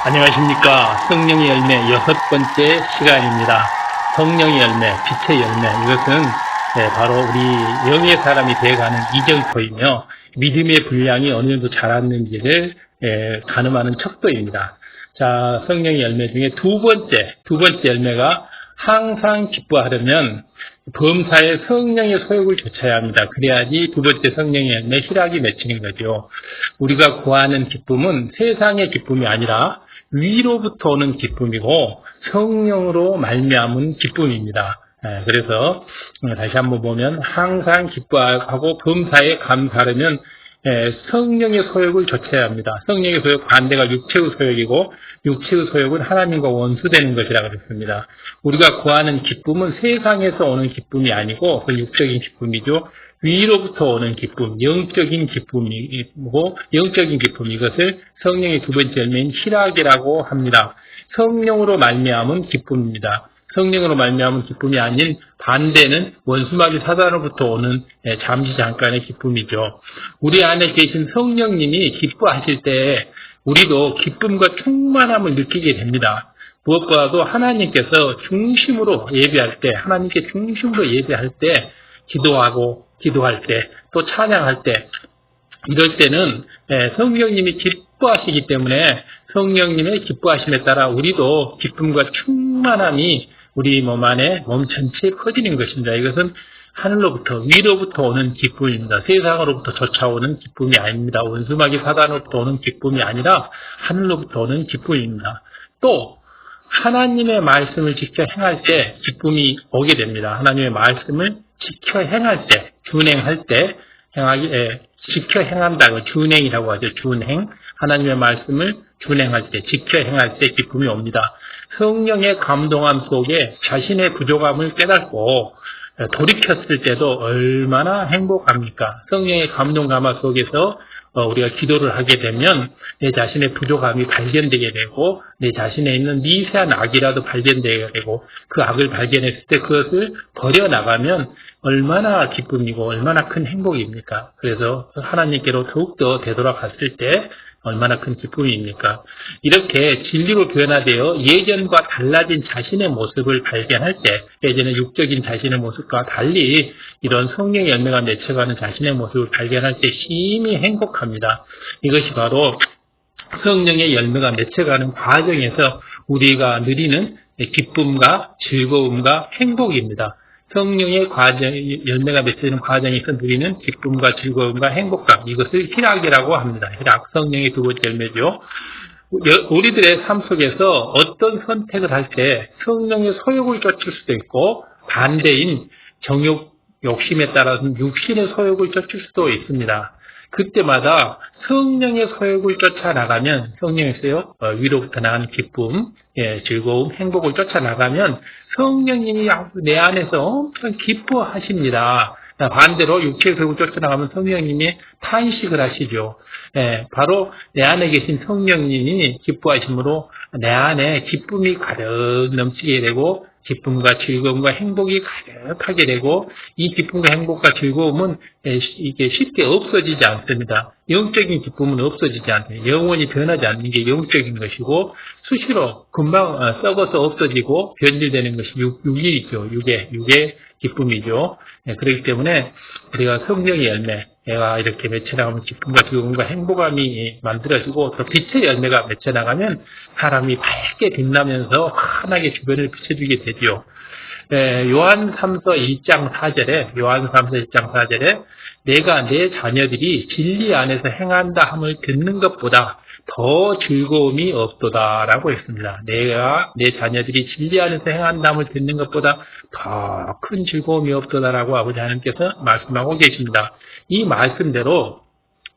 안녕하십니까. 성령의 열매 6번째 시간입니다. 성령의 열매, 빛의 열매. 이것은 바로 우리 영의 사람이 되어가는 이정표이며 믿음의 분량이 어느 정도 자랐는지를 가늠하는 척도입니다. 자, 성령의 열매 중에 두 번째 열매가 항상 기뻐하려면 범사에 성령의 소욕을 좇아야 합니다. 그래야지 두 번째 성령의 열매 희락이 맺히는 거죠. 우리가 구하는 기쁨은 세상의 기쁨이 아니라 위로부터 오는 기쁨이고 성령으로 말미암은 기쁨입니다. 그래서 다시 한번 보면 항상 기뻐하고 범사에 감사하려면 성령의 소욕을 좇아야 합니다. 성령의 소욕 반대가 육체의 소욕이고 육체의 소욕은 하나님과 원수되는 것이라 그랬습니다. 우리가 구하는 기쁨은 세상에서 오는 기쁨이 아니고 그 육적인 기쁨이죠. 위로부터 오는 기쁨, 영적인 기쁨이고 영적인 기쁨, 이것을 성령의 두 번째 열매인 희락이라고 합니다. 성령으로 말미암은 기쁨입니다. 성령으로 말미암은 기쁨이 아닌 반대는 원수마귀 사단으로부터 오는 잠시 잠깐의 기쁨이죠. 우리 안에 계신 성령님이 기뻐하실 때 우리도 기쁨과 충만함을 느끼게 됩니다. 무엇보다도 하나님께서 중심으로 예배할 때, 하나님께 중심으로 예배할 때, 기도할 때, 또 찬양할 때, 이럴 때는 성령님이 기뻐하시기 때문에 성령님의 기뻐하심에 따라 우리도 기쁨과 충만함이 우리 몸 안에 몸 전체에 퍼지는 것입니다. 이것은 하늘로부터 위로부터 오는 기쁨입니다. 세상으로부터 쫓아오는 기쁨이 아닙니다. 원수마귀 사단으로부터 오는 기쁨이 아니라 하늘로부터 오는 기쁨입니다. 또 하나님의 말씀을 지켜 행할 때 기쁨이 오게 됩니다. 하나님의 말씀을 지켜 행할 때, 준행할 때, 지켜 행한다고 준행이라고 하죠. 준행. 하나님의 말씀을 준행할 때, 지켜 행할 때 기쁨이 옵니다. 성령의 감동함 속에 자신의 부족함을 깨닫고 돌이켰을 때도 얼마나 행복합니까? 성령의 감동감화 속에서 우리가 기도를 하게 되면 내 자신의 부족함이 발견되게 되고 내 자신에 있는 미세한 악이라도 발견되게 되고 그 악을 발견했을 때 그것을 버려나가면 얼마나 기쁨이고 얼마나 큰 행복입니까? 그래서 하나님께로 더욱더 되돌아갔을 때 얼마나 큰 기쁨입니까? 이렇게 진리로 변화되어 예전과 달라진 자신의 모습을 발견할 때, 예전의 육적인 자신의 모습과 달리 이런 성령의 열매가 맺혀가는 자신의 모습을 발견할 때 심히 행복합니다. 이것이 바로 성령의 열매가 맺혀가는 과정에서 우리가 누리는 기쁨과 즐거움과 행복입니다. 성령의 열매가 맺히는 과정에서 누리는 기쁨과 즐거움과 행복감, 이것을 희락이라고 합니다. 희락, 성령의 두 번째 열매죠. 우리들의 삶 속에서 어떤 선택을 할 때 성령의 소욕을 쫓을 수도 있고 반대인 정욕, 욕심에 따라서는 육신의 소욕을 쫓을 수도 있습니다. 그때마다 성령의 소욕을 쫓아나가면, 성령에서요, 위로부터 나가는 기쁨, 즐거움, 행복을 쫓아나가면 성령님이 내 안에서 엄청 기뻐하십니다. 반대로 육체의 소욕을 쫓아나가면 성령님이 탄식을 하시죠. 바로 내 안에 계신 성령님이 기뻐하심으로 내 안에 기쁨이 가득 넘치게 되고 기쁨과 즐거움과 행복이 가득하게 되고 이 기쁨과 행복과 즐거움은 이게 쉽게 없어지지 않습니다. 영적인 기쁨은 없어지지 않아요. 영원히 변하지 않는 게 영적인 것이고 수시로 금방 썩어서 없어지고 변질되는 것이 육이죠. 육의 기쁨이죠. 그렇기 때문에 우리가 성령의 열매가 이렇게 맺혀나가면 기쁨과 즐거움과 행복감이 만들어지고 또 빛의 열매가 맺혀나가면 사람이 밝게 빛나면서 환하게 주변을 비춰주게 되죠. 요한 3서 1장 4절에 내가 내 자녀들이 진리 안에서 행한다 함을 듣는 것보다 더 즐거움이 없도다라고 했습니다. 내가 내 자녀들이 진리 안에서 행한다 함을 듣는 것보다 더 큰 즐거움이 없도다라고 아버지 하나님께서 말씀하고 계십니다. 이 말씀대로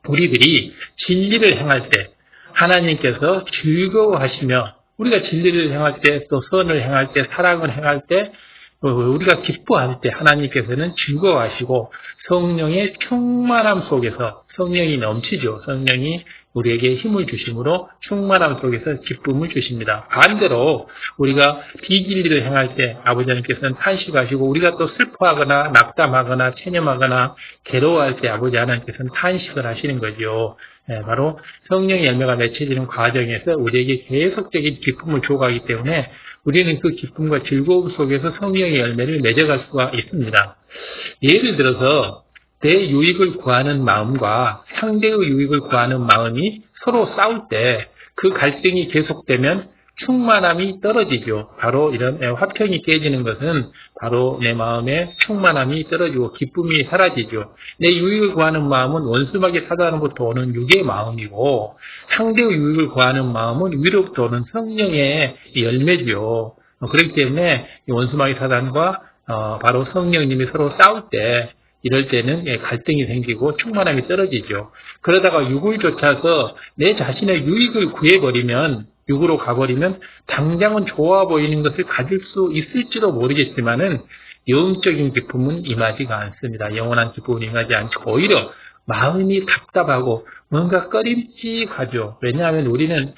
우리들이 진리를 행할 때 하나님께서 즐거워하시며 우리가 진리를 행할 때 또 선을 행할 때 사랑을 행할 때 우리가 기뻐할 때 하나님께서는 즐거워하시고 성령의 충만함 속에서 성령이 넘치죠. 성령이 우리에게 힘을 주심으로 충만함 속에서 기쁨을 주십니다. 반대로 우리가 비진리를 행할 때 아버지 하나님께서는 탄식하시고 우리가 또 슬퍼하거나 낙담하거나 체념하거나 괴로워할 때 아버지 하나님께서는 탄식을 하시는 거죠. 바로 성령의 열매가 맺혀지는 과정에서 우리에게 계속적인 기쁨을 줘가기 때문에 우리는 그 기쁨과 즐거움 속에서 성령의 열매를 맺어갈 수가 있습니다. 예를 들어서 내 유익을 구하는 마음과 상대의 유익을 구하는 마음이 서로 싸울 때 그 갈등이 계속되면 충만함이 떨어지죠. 바로 이런 화평이 깨지는 것은 바로 내 마음의 충만함이 떨어지고 기쁨이 사라지죠. 내 유익을 구하는 마음은 원수마귀 사단으로부터 오는 육의 마음이고 상대의 유익을 구하는 마음은 위로부터 오는 성령의 열매죠. 그렇기 때문에 원수마귀 사단과 바로 성령님이 서로 싸울 때 이럴 때는 갈등이 생기고 충만함이 떨어지죠. 그러다가 육을 쫓아서 내 자신의 유익을 구해버리면 육으로 가버리면 당장은 좋아 보이는 것을 가질 수 있을지도 모르겠지만은 영적인 기쁨은 임하지가 않습니다. 영원한 기쁨은 임하지 않고 오히려 마음이 답답하고 뭔가 꺼림칙하죠. 왜냐하면 우리는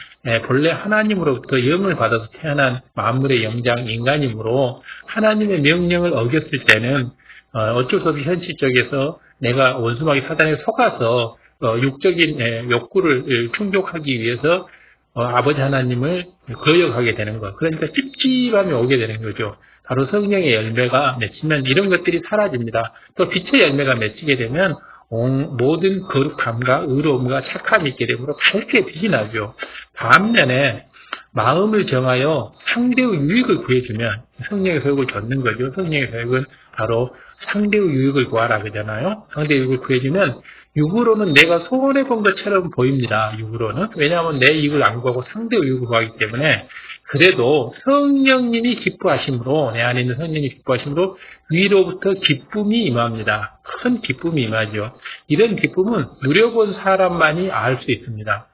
본래 하나님으로부터 영을 받아서 태어난 만물의 영장 인간이므로 하나님의 명령을 어겼을 때는 어쩔 수 없이 현실적에서 내가 원수마귀 사단에 속아서 육적인 욕구를 충족하기 위해서 아버지 하나님을 거역하게 되는 것. 그러니까 찝찝함이 오게 되는 거죠. 바로 성령의 열매가 맺히면 이런 것들이 사라집니다. 또 빛의 열매가 맺히게 되면 모든 거룩함과 의로움과 착함이 있게 되므로 밝게 빛이 나죠. 반면에 마음을 정하여 상대의 유익을 구해주면 성령의 소욕을 줬는 거죠. 성령의 소욕은 바로 상대의 유익을 구하라 그러잖아요. 상대의 유익을 구해주면 육으로는 내가 손해본 것처럼 보입니다. 육으로는. 왜냐하면 내 이익을 안 구하고 상대의 유익을 구하기 때문에 그래도 성령님이 기뻐하심으로 내 안에 있는 성령님이 기뻐하심으로 위로부터 기쁨이 임합니다. 큰 기쁨이 임하죠. 이런 기쁨은 누려본 사람만이 알 수 있습니다.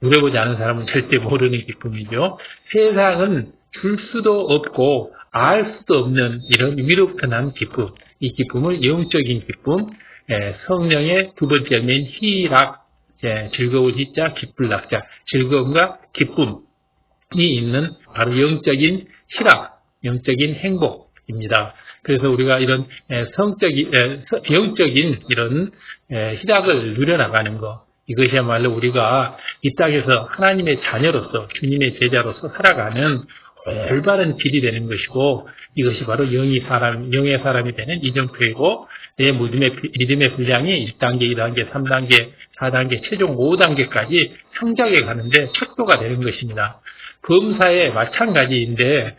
누려보지 않은 사람은 절대 모르는 기쁨이죠. 세상은 줄 수도 없고 알 수도 없는 이런 위로부터 난 기쁨. 이 기쁨을 영적인 기쁨, 성령의 두 번째 열매인 희락, 즐거운 희자, 기쁠 낙자, 즐거움과 기쁨이 있는 바로 영적인 희락, 영적인 행복입니다. 그래서 우리가 이런 영적인 이런 희락을 누려나가는 것, 이것이야말로 우리가 이 땅에서 하나님의 자녀로서 주님의 제자로서 살아가는 올바른 길이 되는 것이고 이것이 바로 영의 사람이 되는 이정표이고 내 믿음의 분량이 1단계, 2단계, 3단계, 4단계, 최종 5단계까지 성장해 가는데 척도가 되는 것입니다. 범사에 마찬가지인데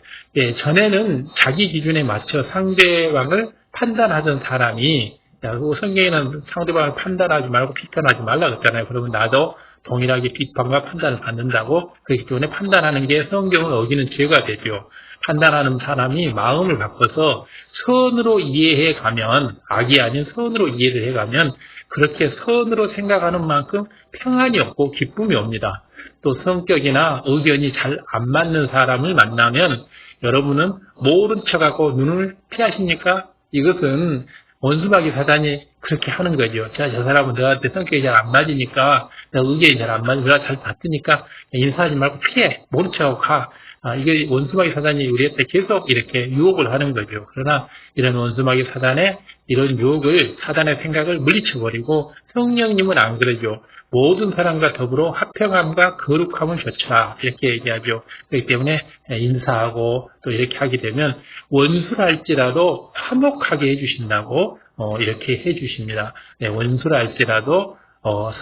전에는 자기 기준에 맞춰 상대방을 판단하던 사람이 성경에는 상대방을 판단하지 말고 비판하지 말라 그랬잖아요. 그러면 나도 동일하게 비판과 판단을 받는다고 그렇기 때문에 판단하는 게 성경을 어기는 죄가 되죠. 판단하는 사람이 마음을 바꿔서 선으로 이해해 가면 악이 아닌 선으로 이해를 해가면 그렇게 선으로 생각하는 만큼 평안이 없고 기쁨이 옵니다. 또 성격이나 의견이 잘 안 맞는 사람을 만나면 여러분은 모른 척하고 눈을 피하십니까? 이것은 원수마귀 사단이 그렇게 하는 거죠. 자, 저 사람은 너한테 성격이 잘 안 맞으니까, 너 의견이 잘 안 맞으니까, 내가 잘 봤으니까 인사하지 말고 피해. 모른 척하고 가. 이게 원수마귀 사단이 우리한테 계속 이렇게 유혹을 하는 거죠. 그러나 이런 원수마귀 사단의 이런 유혹을, 사단의 생각을 물리쳐버리고 성령님은 안 그러죠. 모든 사람과 더불어 화평함과 거룩함을 줬다. 이렇게 얘기하죠. 그렇기 때문에 인사하고 또 이렇게 하게 되면 원수랄지라도 화목하게 해주신다고 이렇게 해주십니다. 원수랄지라도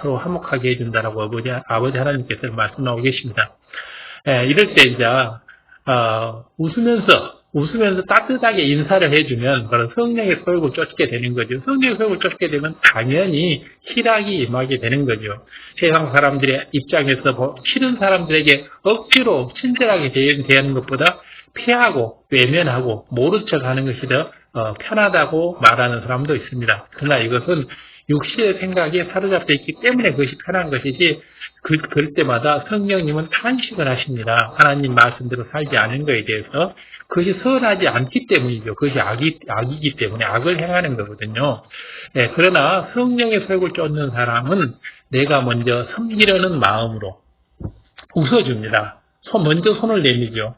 서로 화목하게 해준다라고 아버지 하나님께서 말씀하고 계십니다. 이럴 때 이제 웃으면서 따뜻하게 인사를 해주면 바로 성령의 소욕을 쫓게 되는 거죠. 성령의 소욕을 쫓게 되면 당연히 희락이 임하게 되는 거죠. 세상 사람들의 입장에서 싫은 사람들에게 억지로 친절하게 대하는 것보다 피하고 외면하고 모른 척하는 것이 더 편하다고 말하는 사람도 있습니다. 그러나 이것은 육신의 생각에 사로잡혀 있기 때문에 그것이 편한 것이지 그럴 때마다 성령님은 탄식을 하십니다. 하나님 말씀대로 살지 않은 것에 대해서 그것이 선하지 않기 때문이죠. 그것이 악이기 때문에 악을 행하는 거거든요. 그러나 성령의 소욕을 쫓는 사람은 내가 먼저 섬기려는 마음으로 웃어줍니다. 먼저 손을 내밀죠.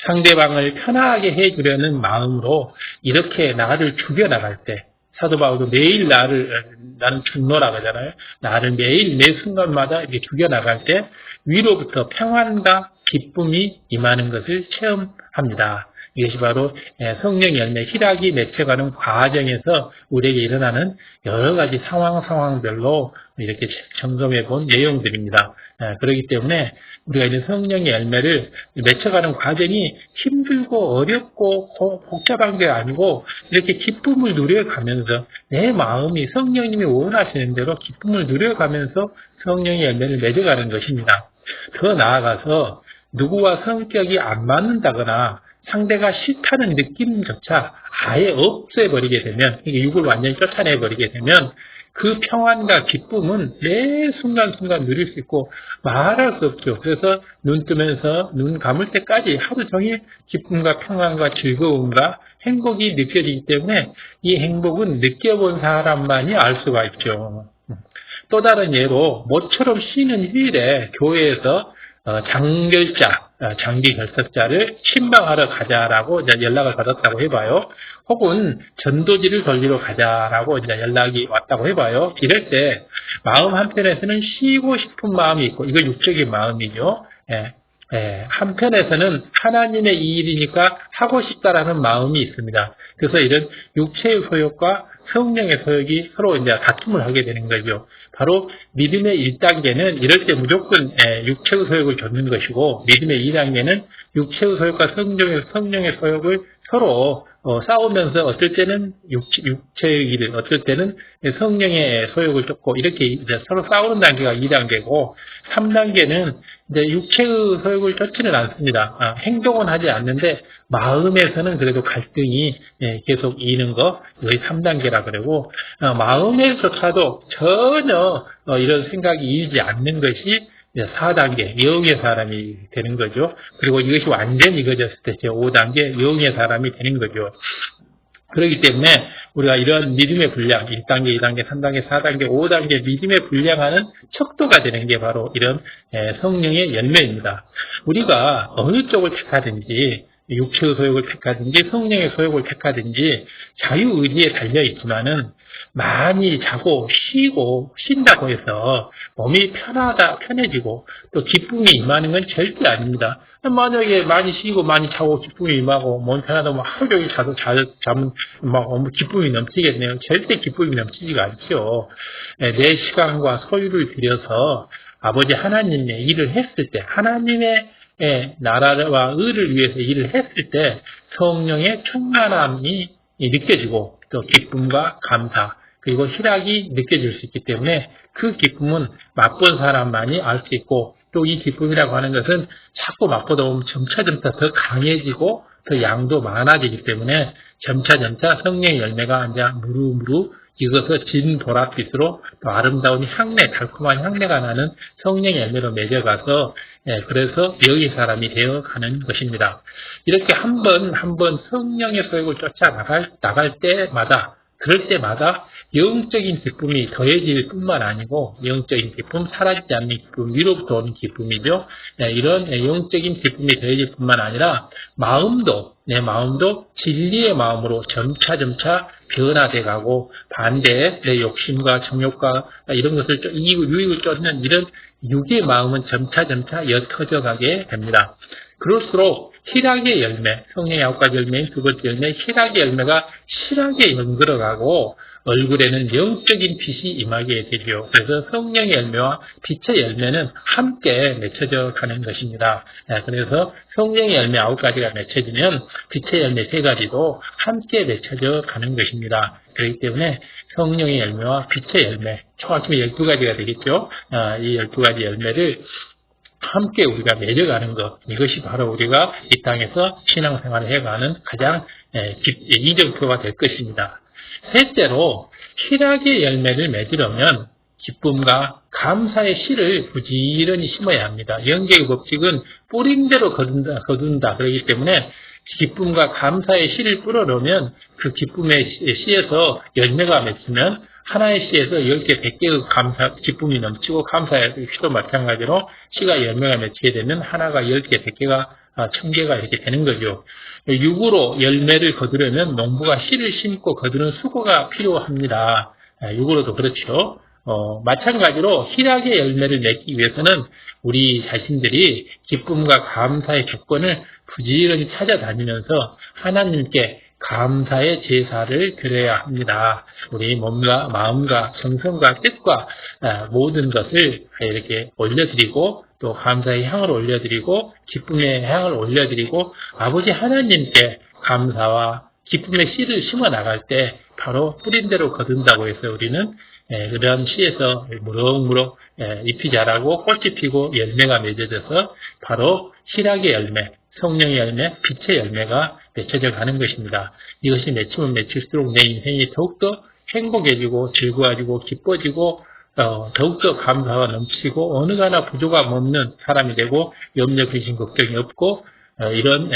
상대방을 편하게 해주려는 마음으로 이렇게 나를 죽여나갈 때 사도 바울도 매일 나는 충노라 그러잖아요. 나를 매일 매 순간마다 이렇게 죽여나갈 때 위로부터 평안과 기쁨이 임하는 것을 체험합니다. 이것이 바로 성령 열매, 희락이 맺혀가는 과정에서 우리에게 일어나는 여러 가지 상황별로 이렇게 점검해 본 내용들입니다. 그렇기 때문에 우리가 이제 성령의 열매를 맺혀가는 과정이 힘들고 어렵고 복잡한 게 아니고 이렇게 기쁨을 누려가면서 내 마음이 성령님이 원하시는 대로 기쁨을 누려가면서 성령의 열매를 맺어가는 것입니다. 더 나아가서 누구와 성격이 안 맞는다거나 상대가 싫다는 느낌조차 아예 없애버리게 되면, 이게 육을 완전히 쫓아내버리게 되면 그 평안과 기쁨은 매 순간순간 누릴 수 있고 말할 수 없죠. 그래서 눈 뜨면서 눈 감을 때까지 하루 종일 기쁨과 평안과 즐거움과 행복이 느껴지기 때문에 이 행복은 느껴본 사람만이 알 수가 있죠. 또 다른 예로 모처럼 쉬는 휴일에 교회에서 장기 결석자를 신방하러 가자라고 이제 연락을 받았다고 해봐요. 혹은 전도지를 돌리러 가자라고 이제 연락이 왔다고 해봐요. 이럴 때 마음 한편에서는 쉬고 싶은 마음이 있고, 이거 육적인 마음이죠. 한편에서는 하나님의 일이니까 하고 싶다라는 마음이 있습니다. 그래서 이런 육체의 소욕과 성령의 소욕이 서로 이제 다툼을 하게 되는 거죠. 바로 믿음의 1단계는 이럴 때 무조건 육체의 소욕을 좇는 것이고, 믿음의 2단계는 육체의 소욕과 성령의 소욕을 서로 싸우면서 어떨 때는 육체의 길을, 어떨 때는 성령의 소욕을 쫓고 이렇게 이제 서로 싸우는 단계가 2단계고, 3단계는 이제 육체의 소욕을 쫓지는 않습니다. 행동은 하지 않는데 마음에서는 그래도 갈등이 계속 이는 거, 이것이 3단계라 그러고, 마음에서조차도 전혀 이런 생각이 일지 않는 것이 4단계 영의 사람이 되는 거죠. 그리고 이것이 완전히 이루어졌을 때 제5단계 영의 사람이 되는 거죠. 그렇기 때문에 우리가 이런 믿음의 분량, 1단계, 2단계, 3단계, 4단계, 5단계 믿음의 분량하는 척도가 되는 게 바로 이런 성령의 열매입니다. 우리가 어느 쪽을 택하든지, 육체의 소욕을 택하든지 성령의 소욕을 택하든지 자유의지에 달려있지만은 많이 자고 쉬고 쉰다고 해서 몸이 편해지고 또 기쁨이 임하는 건 절대 아닙니다. 만약에 많이 쉬고 많이 자고 기쁨이 임하고 몸이 편하다면 하루 종일 자면 막 기쁨이 넘치겠네요. 절대 기쁨이 넘치지가 않죠. 내 시간과 소유를 들여서 아버지 하나님의 일을 했을 때, 하나님의 나라와 의를 위해서 일을 했을 때 성령의 충만함이 느껴지고 또 기쁨과 감사 그리고 희락이 느껴질 수 있기 때문에 그 기쁨은 맛본 사람만이 알 수 있고, 또 이 기쁨이라고 하는 것은 자꾸 맛보다 보면 점차점차 더 강해지고 더 양도 많아지기 때문에 점차점차 성령의 열매가 이제 무르무르 익어서 진 보랏빛으로 또 아름다운 향내, 달콤한 향내가 나는 성령의 열매로 맺어가서 그래서 영의 사람이 되어가는 것입니다. 이렇게 한 번 성령의 소욕을 쫓아 나갈 때마다, 그럴 때마다 영적인 기쁨이 더해질 뿐만 아니고, 영적인 기쁨, 사라지지 않는 기쁨, 위로부터 오는 기쁨이죠. 이런 영적인 기쁨이 더해질 뿐만 아니라 내 마음도 진리의 마음으로 점차 변화돼 가고, 반대에 내 욕심과 정욕과 이런 것을 유익을 쫓는 이런 육의 마음은 점차 옅어져 가게 됩니다. 그럴수록 희락의 열매, 성령의 9가지 열매인 두 번째 열매, 희락의 열매가 실하게 연결어가고 얼굴에는 영적인 빛이 임하게 되죠. 그래서 성령의 열매와 빛의 열매는 함께 맺혀져 가는 것입니다. 그래서 성령의 열매 9가지가 맺혀지면 빛의 열매 3가지도 함께 맺혀져 가는 것입니다. 그렇기 때문에 성령의 열매와 빛의 열매, 총 합치면 12가지가 되겠죠. 이 12가지 열매를 함께 우리가 맺어가는 것, 이것이 바로 우리가 이 땅에서 신앙생활을 해가는 가장 이정표가 될 것입니다. 셋째로, 희락의 열매를 맺으려면 기쁨과 감사의 씨를 부지런히 심어야 합니다. 영계의 법칙은 뿌림대로 거둔다. 그렇기 때문에 기쁨과 감사의 씨를 뿌려놓으면 그 기쁨의 씨에서 열매가 맺히면 하나의 씨에서 10개, 100개의 기쁨이 넘치고, 감사의 씨도 마찬가지로 씨가 열매가 맺히게 되면 하나가 10개, 100개가 청계가 이렇게 되는 거죠. 육으로 열매를 거두려면 농부가 씨를 심고 거두는 수고가 필요합니다. 육으로도 그렇죠. 마찬가지로 희락의 열매를 맺기 위해서는 우리 자신들이 기쁨과 감사의 조건을 부지런히 찾아다니면서 하나님께 감사의 제사를 드려야 합니다. 우리 몸과 마음과 정성과 뜻과 모든 것을 이렇게 올려드리고 또 감사의 향을 올려드리고 기쁨의 향을 올려드리고 아버지 하나님께 감사와 기쁨의 씨를 심어 나갈 때 바로 뿌린 대로 거둔다고 해서 우리는 그런 씨에서 무럭무럭 잎이 자라고 꽃이 피고 열매가 맺어져서 바로 희락의 열매, 성령의 열매, 빛의 열매가 맺혀져 가는 것입니다. 이것이 맺히면 맺힐수록 내 인생이 더욱더 행복해지고 즐거워지고 기뻐지고 더욱더 감사가 넘치고 어느 하나 부족함 없는 사람이 되고 염려, 근심, 걱정이 없고 이런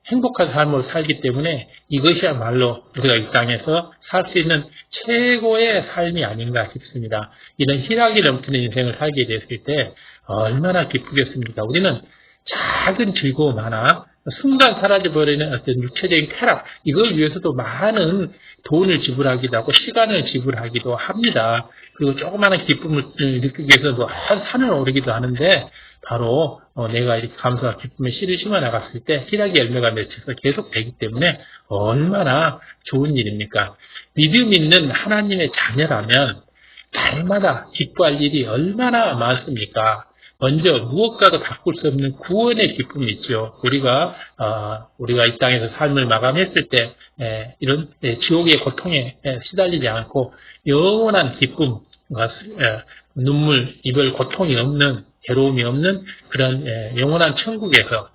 행복한 삶으로 살기 때문에 이것이야말로 우리가 이 땅에서 살 수 있는 최고의 삶이 아닌가 싶습니다. 이런 희락이 넘치는 인생을 살게 됐을 때 얼마나 기쁘겠습니까? 우리는 작은 즐거움 하나, 순간 사라져버리는 어떤 육체적인 쾌락, 이걸 위해서도 많은 돈을 지불하기도 하고 시간을 지불하기도 합니다. 그리고 조그마한 기쁨을 느끼기 위해서 한 산을 오르기도 하는데 바로 내가 이렇게 감사와 기쁨의 씨를 심어 나갔을 때 희락의 열매가 맺혀서 계속 되기 때문에 얼마나 좋은 일입니까? 믿음 있는 하나님의 자녀라면 날마다 기뻐할 일이 얼마나 많습니까? 먼저 무엇과도 바꿀 수 없는 구원의 기쁨이 있죠. 우리가 이 땅에서 삶을 마감했을 때 이런 지옥의 고통에 시달리지 않고 영원한 기쁨과 눈물, 이별, 고통이 없는 괴로움이 없는 그런 영원한 천국에서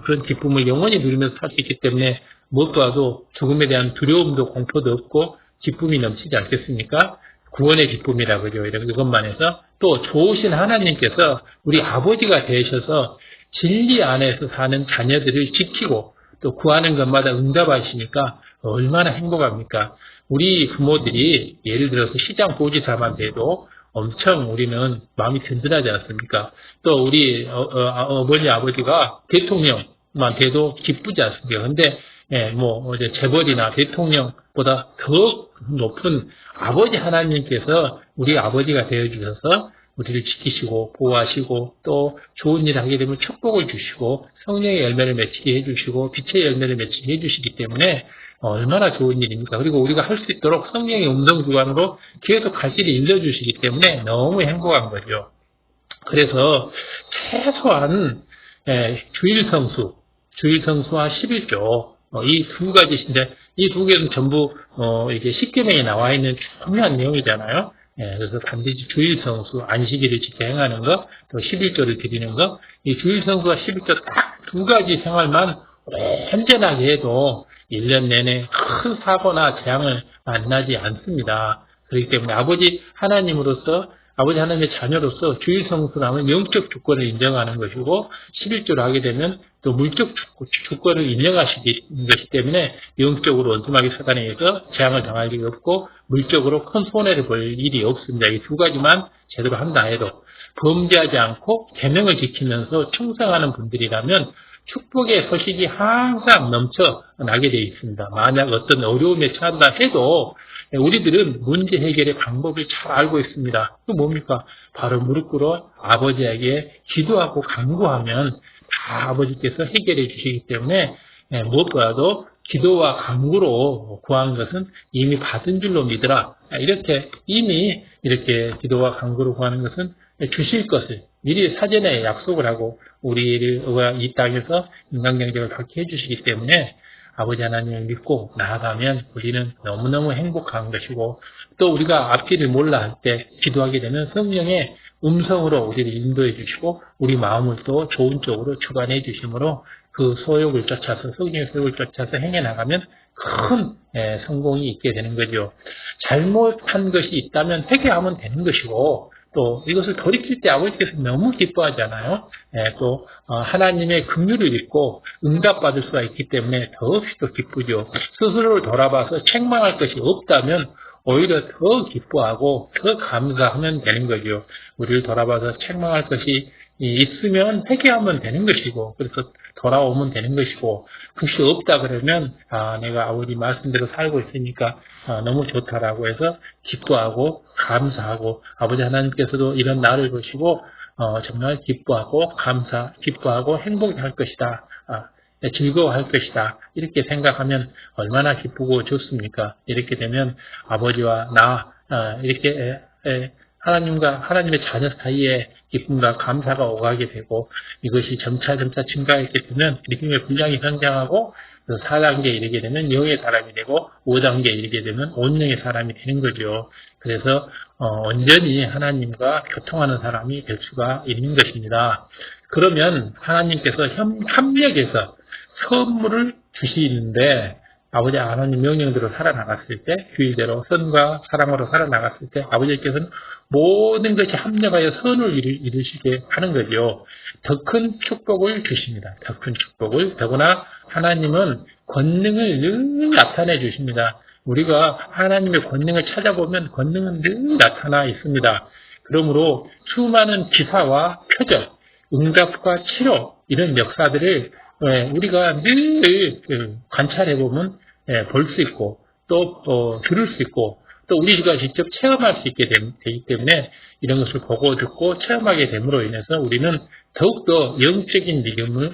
그런 기쁨을 영원히 누리면서 살 수 있기 때문에 무엇보다도 죽음에 대한 두려움도 공포도 없고 기쁨이 넘치지 않겠습니까? 구원의 기쁨이라고 그러죠. 이것만 해서 또 좋으신 하나님께서 우리 아버지가 되셔서 진리 안에서 사는 자녀들을 지키고 또 구하는 것마다 응답하시니까 얼마나 행복합니까? 우리 부모들이 예를 들어서 시장 보지사만 돼도 엄청 우리는 마음이 든든하지 않습니까? 또 우리 어머니 아버지가 대통령만 돼도 기쁘지 않습니까? 근데 재벌이나 대통령보다 더 높은 아버지 하나님께서 우리 아버지가 되어주셔서 우리를 지키시고 보호하시고 또 좋은 일을 하게 되면 축복을 주시고 성령의 열매를 맺히게 해주시고 빛의 열매를 맺히게 해주시기 때문에 얼마나 좋은 일입니까? 그리고 우리가 할 수 있도록 성령의 음성 주관으로 계속 갈 길을 일러주시기 때문에 너무 행복한 거죠. 그래서 최소한 주일성수와 11조 이 두 가지인데 이 두 개는 전부 이게 십계명에 나와 있는 중요한 내용이잖아요. 그래서 반드시 주일성수, 안식일을 지켜 행하는 것, 또 11조를 드리는 것, 이 주일성수와 11조 딱 두 가지 생활만 온전하게 해도 1년 내내 큰 사고나 재앙을 만나지 않습니다. 그렇기 때문에 아버지 하나님의 자녀로서 주일성수를 하면 영적 주권을 인정하는 것이고 11조를 하게 되면 또 물적 주권을 인정하시기 것이기 때문에 영적으로 온전하게 사단에 의해서 재앙을 당할 일이 없고 물적으로 큰 손해를 볼 일이 없습니다. 이 두 가지만 제대로 한다 해도 범죄하지 않고 계명을 지키면서 충성하는 분들이라면 축복의 소식이 항상 넘쳐나게 되어 있습니다. 만약 어떤 어려움에 처한다 해도 우리들은 문제 해결의 방법을 잘 알고 있습니다. 그 뭡니까? 바로 무릎 꿇어 아버지에게 기도하고 간구하면 다 아버지께서 해결해 주시기 때문에 무엇보다도 기도와 간구로 구한 것은 이미 받은 줄로 믿으라. 이미 이렇게 기도와 간구로 구하는 것은 주실 것을 미리 사전에 약속을 하고 우리를 이 땅에서 인간경쟁을 받게 해주시기 때문에 아버지 하나님을 믿고 나아가면 우리는 너무너무 행복한 것이고 또 우리가 앞길을 몰라 할 때 기도하게 되면 성령의 음성으로 우리를 인도해 주시고 우리 마음을 또 좋은 쪽으로 주관해 주심으로 그 소욕을 쫓아서 성령의 소욕을 쫓아서 행해 나가면 큰 성공이 있게 되는 거죠. 잘못한 것이 있다면 회개하면 되는 것이고 또 이것을 돌이킬 때 아버지께서 너무 기뻐하잖아요. 또 하나님의 긍휼을 입고 응답받을 수가 있기 때문에 더없이 또 기쁘죠. 스스로를 돌아봐서 책망할 것이 없다면 오히려 더 기뻐하고 더 감사하면 되는 거죠. 우리를 돌아봐서 책망할 것이 있으면 회개하면 되는 것이고, 그래서 돌아오면 되는 것이고, 그것이 없다 그러면, 내가 아버지 말씀대로 살고 있으니까 너무 좋다라고 해서 기뻐하고 감사하고, 아버지 하나님께서도 이런 나를 보시고 정말 기뻐하고 행복할 것이다. 즐거워할 것이다. 이렇게 생각하면 얼마나 기쁘고 좋습니까? 이렇게 되면 아버지와 나 이렇게 하나님과 하나님의 자녀 사이에 기쁨과 감사가 오가게 되고, 이것이 점차 증가했게 되면 믿음의 분량이 성장하고 4단계에 이르게 되면 영의 사람이 되고 5단계에 이르게 되면 온영의 사람이 되는 거죠. 그래서 온전히 하나님과 교통하는 사람이 될 수가 있는 것입니다. 그러면 하나님께서 협력해서 선물을 주시는데, 아버지 하나님 명령대로 살아나갔을 때, 주의대로 선과 사랑으로 살아나갔을 때 아버지께서는 모든 것이 합력하여 선을 이루시게 하는 거죠. 더 큰 축복을 주십니다. 더 큰 축복을. 더구나 하나님은 권능을 늘 나타내 주십니다. 우리가 하나님의 권능을 찾아보면 권능은 늘 나타나 있습니다. 그러므로 수많은 기사와 표적, 응답과 치료, 이런 역사들을 우리가 늘 관찰해보면 볼 수 있고, 또 들을 수 있고, 또 우리가 직접 체험할 수 있게 되기 때문에 이런 것을 보고 듣고 체험하게 됨으로 인해서 우리는 더욱더 영적인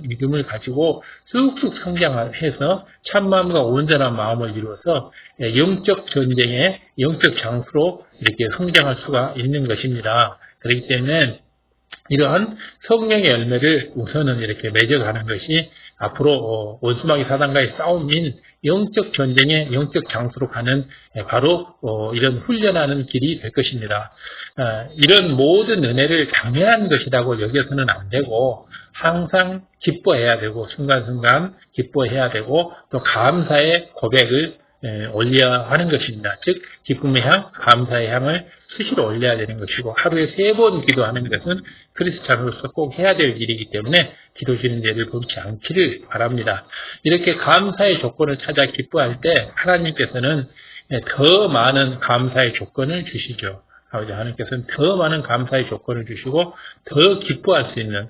믿음을 가지고 쑥쑥 성장해서 참마음과 온전한 마음을 이루어서 영적 전쟁의 영적 장수로 이렇게 성장할 수가 있는 것입니다. 그렇기 때문에 이러한 성령의 열매를 우선은 이렇게 맺어가는 것이 앞으로 원수마귀 사단과의 싸움인 영적 전쟁의 영적 장수로 가는 바로 이런 훈련하는 길이 될 것입니다. 이런 모든 은혜를 당연한 것이라고 여겨서는 안 되고, 항상 기뻐해야 되고, 순간순간 기뻐해야 되고, 또 감사의 고백을 올려야 하는 것입니다. 즉 기쁨의 향, 감사의 향을 수시로 올려야 되는 것이고, 하루에 3번 기도하는 것은 크리스찬으로서 꼭 해야 될 일이기 때문에 기도시는 죄를 범치 않기를 바랍니다. 이렇게 감사의 조건을 찾아 기뻐할 때 하나님께서는 더 많은 감사의 조건을 주시죠. 아버지 하나님께서는 더 많은 감사의 조건을 주시고 더 기뻐할 수 있는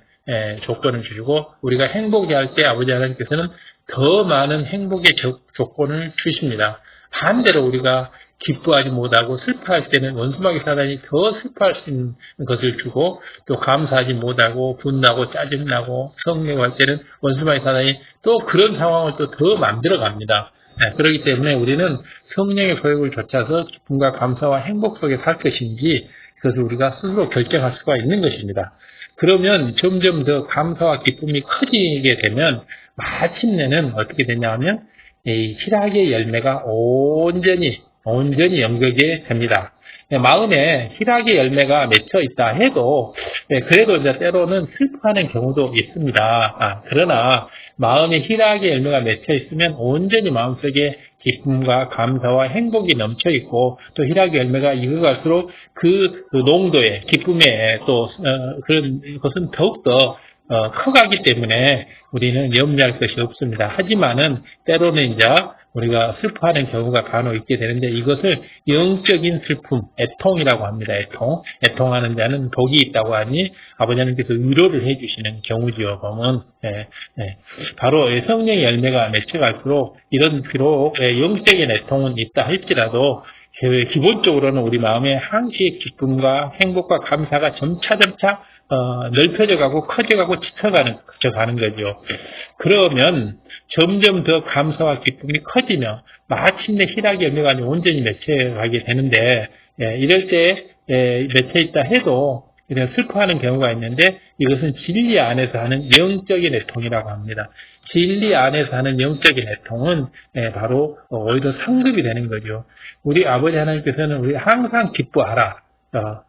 조건을 주시고, 우리가 행복해할 때 아버지 하나님께서는 더 많은 행복의 조건을 주십니다. 반대로 우리가 기뻐하지 못하고 슬퍼할 때는 원수마귀 사단이 더 슬퍼할 수 있는 것을 주고, 또 감사하지 못하고 분나고 짜증나고 성내고 할 때는 원수마귀 사단이 또 그런 상황을 또 더 만들어 갑니다. 그렇기 때문에 우리는 성령의 소욕을 좇아서 기쁨과 감사와 행복 속에 살 것인지, 그것을 우리가 스스로 결정할 수가 있는 것입니다. 그러면 점점 더 감사와 기쁨이 커지게 되면 마침내는 어떻게 되냐 하면 이 희락의 열매가 온전히 연결이 됩니다. 마음에 희락의 열매가 맺혀 있다 해도 그래도 이제 때로는 슬퍼하는 경우도 있습니다. 그러나 마음에 희락의 열매가 맺혀 있으면 온전히 마음속에 기쁨과 감사와 행복이 넘쳐 있고, 또 희락의 열매가 익어갈수록 그 농도의 기쁨의 또 그런 것은 더욱더 커가기 때문에 우리는 염려할 것이 없습니다. 하지만은 때로는 이제 우리가 슬퍼하는 경우가 간혹 있게 되는데, 이것을 영적인 슬픔, 애통이라고 합니다. 애통하는 자는 복이 있다고 하니 아버지 하나님께서 위로를 해주시는 경우지요. 보면 바로 성령의 열매가 맺혀갈수록 이런 비록 영적인 애통은 있다 할지라도 기본적으로는 우리 마음에 항시 기쁨과 행복과 감사가 점차 넓혀져 가고 커져가고 지쳐가는 거죠. 그러면 점점 더 감사와 기쁨이 커지며 마침내 희락의 열매가 온전히 맺혀가게 되는데, 이럴 때 맺혀 있다 해도 이런 슬퍼하는 경우가 있는데, 이것은 진리 안에서 하는 영적인 애통이라고 합니다. 진리 안에서 하는 영적인 애통은 바로 오히려 상급이 되는 거죠. 우리 아버지 하나님께서는 우리 항상 기뻐하라,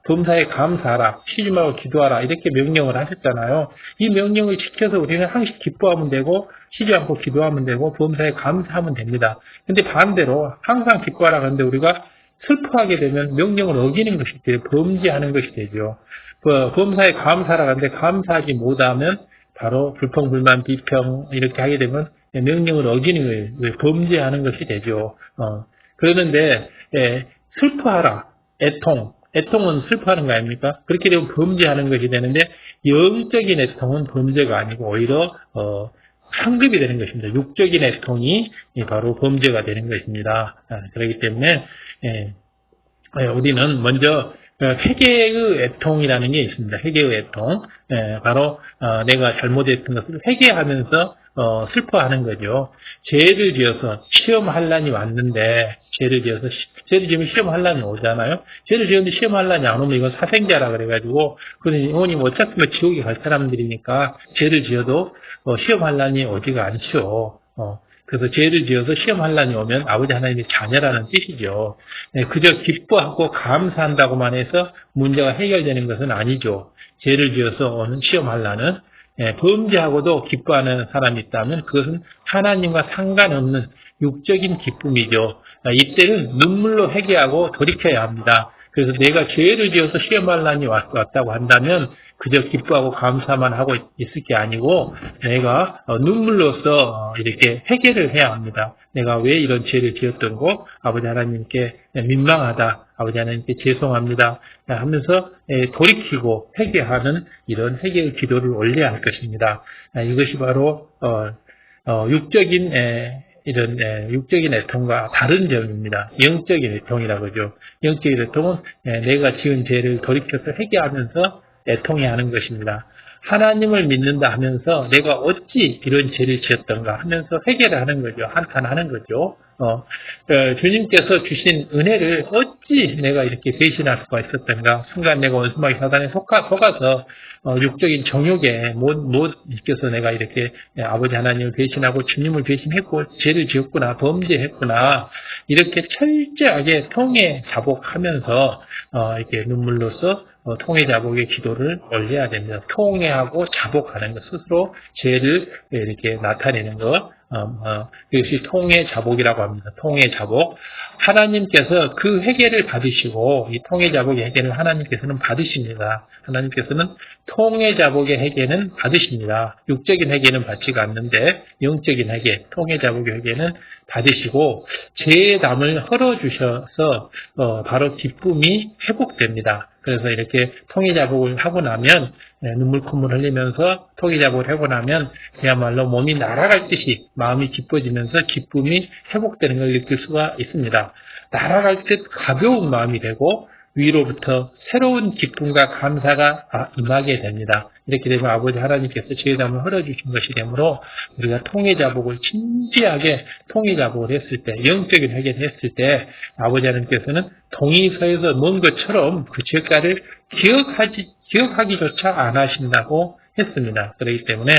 범사에 감사하라, 쉬지 말고 기도하라, 이렇게 명령을 하셨잖아요. 이 명령을 지켜서 우리는 항상 기뻐하면 되고 쉬지 않고 기도하면 되고 범사에 감사하면 됩니다. 근데 반대로 항상 기뻐하라 하는데 우리가 슬퍼하게 되면 명령을 어기는 것이 되죠. 범죄하는 것이 되죠. 범사에 감사하라 하는데 감사하지 못하면 바로 불평, 불만, 비평 이렇게 하게 되면 명령을 어기는 거예요. 범죄하는 것이 되죠. 그러는데 슬퍼하라, 애통은 슬퍼하는 거 아닙니까? 그렇게 되면 범죄하는 것이 되는데, 영적인 애통은 범죄가 아니고 오히려 상급이 되는 것입니다. 육적인 애통이 바로 범죄가 되는 것입니다. 그렇기 때문에 우리는 먼저 회개의 애통이라는 게 있습니다. 회개의 애통. 바로 내가 잘못했던 것을 회개하면서 슬퍼하는 거죠. 죄를 지어서 시험 환란이 왔는데 죄를 지으면 시험 환란이 오잖아요. 죄를 지었는데 시험 환란이 안 오면 이건 사생자라 그래가지고 그러니 어머님 어차피 지옥에 갈 사람들이니까 죄를 지어도 시험 환란이 오지가 않죠. 그래서 죄를 지어서 시험 환란이 오면 아버지 하나님의 자녀라는 뜻이죠. 그저 기뻐하고 감사한다고만 해서 문제가 해결되는 것은 아니죠. 죄를 지어서 오는 시험 환란은 범죄하고도 기뻐하는 사람이 있다면 그것은 하나님과 상관없는 육적인 기쁨이죠. 이때는 눈물로 회개하고 돌이켜야 합니다. 그래서 내가 죄를 지어서 시험 환란이 왔다고 한다면 그저 기뻐하고 감사만 하고 있을 게 아니고 내가 눈물로써 이렇게 회개를 해야 합니다. 내가 왜 이런 죄를 지었던고 아버지 하나님께 민망하다. 아버지 하나님께 죄송합니다. 하면서 돌이키고 회개하는 이런 회개의 기도를 올려야 할 것입니다. 이것이 바로 육적인 이런 육적인 애통과 다른 점입니다. 영적인 애통이라고 하죠. 영적인 애통은 내가 지은 죄를 돌이켜서 회개하면서 애통해 하는 것입니다. 하나님을 믿는다 하면서 내가 어찌 이런 죄를 지었던가 하면서 회개를 하는 거죠. 한탄하는 거죠. 주님께서 주신 은혜를 어찌 내가 이렇게 배신할 수가 있었던가. 순간 내가 원수마귀 사단에 속아서 육적인 정욕에 못 이겨서 내가 이렇게 아버지 하나님을 배신하고 주님을 배신했고 죄를 지었구나, 범죄했구나. 이렇게 철저하게 통해 자복하면서 이렇게 눈물로써 통해 자복의 기도를 올려야 됩니다. 통해하고 자복하는 것, 스스로 죄를 이렇게 나타내는 것, 이것이 통해 자복이라고 합니다. 통해 자복. 하나님께서 그 회개를 받으시고 이 통해 자복의 회개를 하나님께서는 받으십니다. 하나님께서는 통해 자복의 회개는 받으십니다. 육적인 회개는 받지가 않는데 영적인 회개, 통해 자복의 회개는 받으시고 죄의 담을 헐어주셔서 바로 기쁨이 회복됩니다. 그래서 이렇게 통해 자복을 하고 나면 눈물 콧물 흘리면서 통해 자복을 하고 나면 그야말로 몸이 날아갈 듯이 마음이 기뻐지면서 기쁨이 회복되는 걸 느낄 수가 있습니다. 날아갈 듯 가벼운 마음이 되고 위로부터 새로운 기쁨과 감사가 임하게 됩니다. 이렇게 되면 아버지 하나님께서 죄의 담을 흘려주신 것이 되므로 우리가 통해 자복을 진지하게 통해 자복을 했을 때, 영적인 회개를 했을 때 아버지 하나님께서는 동의서에서 먼 것처럼 그 죄가를 기억하기조차 안 하신다고 했습니다. 그렇기 때문에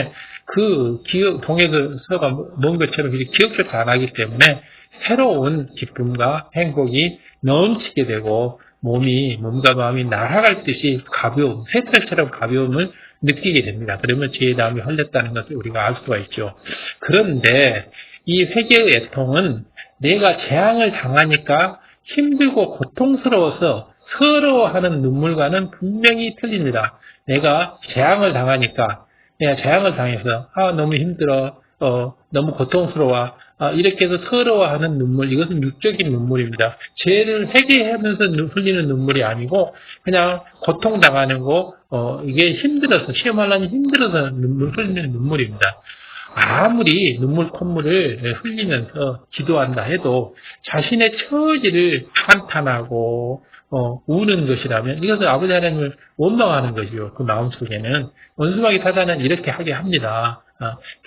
그 동의서가 먼 것처럼 기억조차 안 하기 때문에 새로운 기쁨과 행복이 넘치게 되고 몸과 마음이 날아갈 듯이 가벼움, 햇살처럼 가벼움을 느끼게 됩니다. 그러면 죄의 담이 흘렸다는 것을 우리가 알 수가 있죠. 그런데 이 회개의 애통은 내가 재앙을 당하니까 힘들고 고통스러워서 서러워하는 눈물과는 분명히 틀립니다. 내가 재앙을 당해서 너무 힘들어, 너무 고통스러워, 이렇게 해서 서러워하는 눈물, 이것은 육적인 눈물입니다. 죄를 회개하면서 흘리는 눈물이 아니고 그냥 고통당하는 거, 이게 힘들어서, 시험하려니 힘들어서 흘리는 눈물입니다. 아무리 눈물 콧물을 흘리면서 기도한다 해도 자신의 처지를 한탄하고 우는 것이라면 이것은 아버지 하나님을 원망하는 거죠. 그 마음속에는 원수마귀 사단은 이렇게 하게 합니다.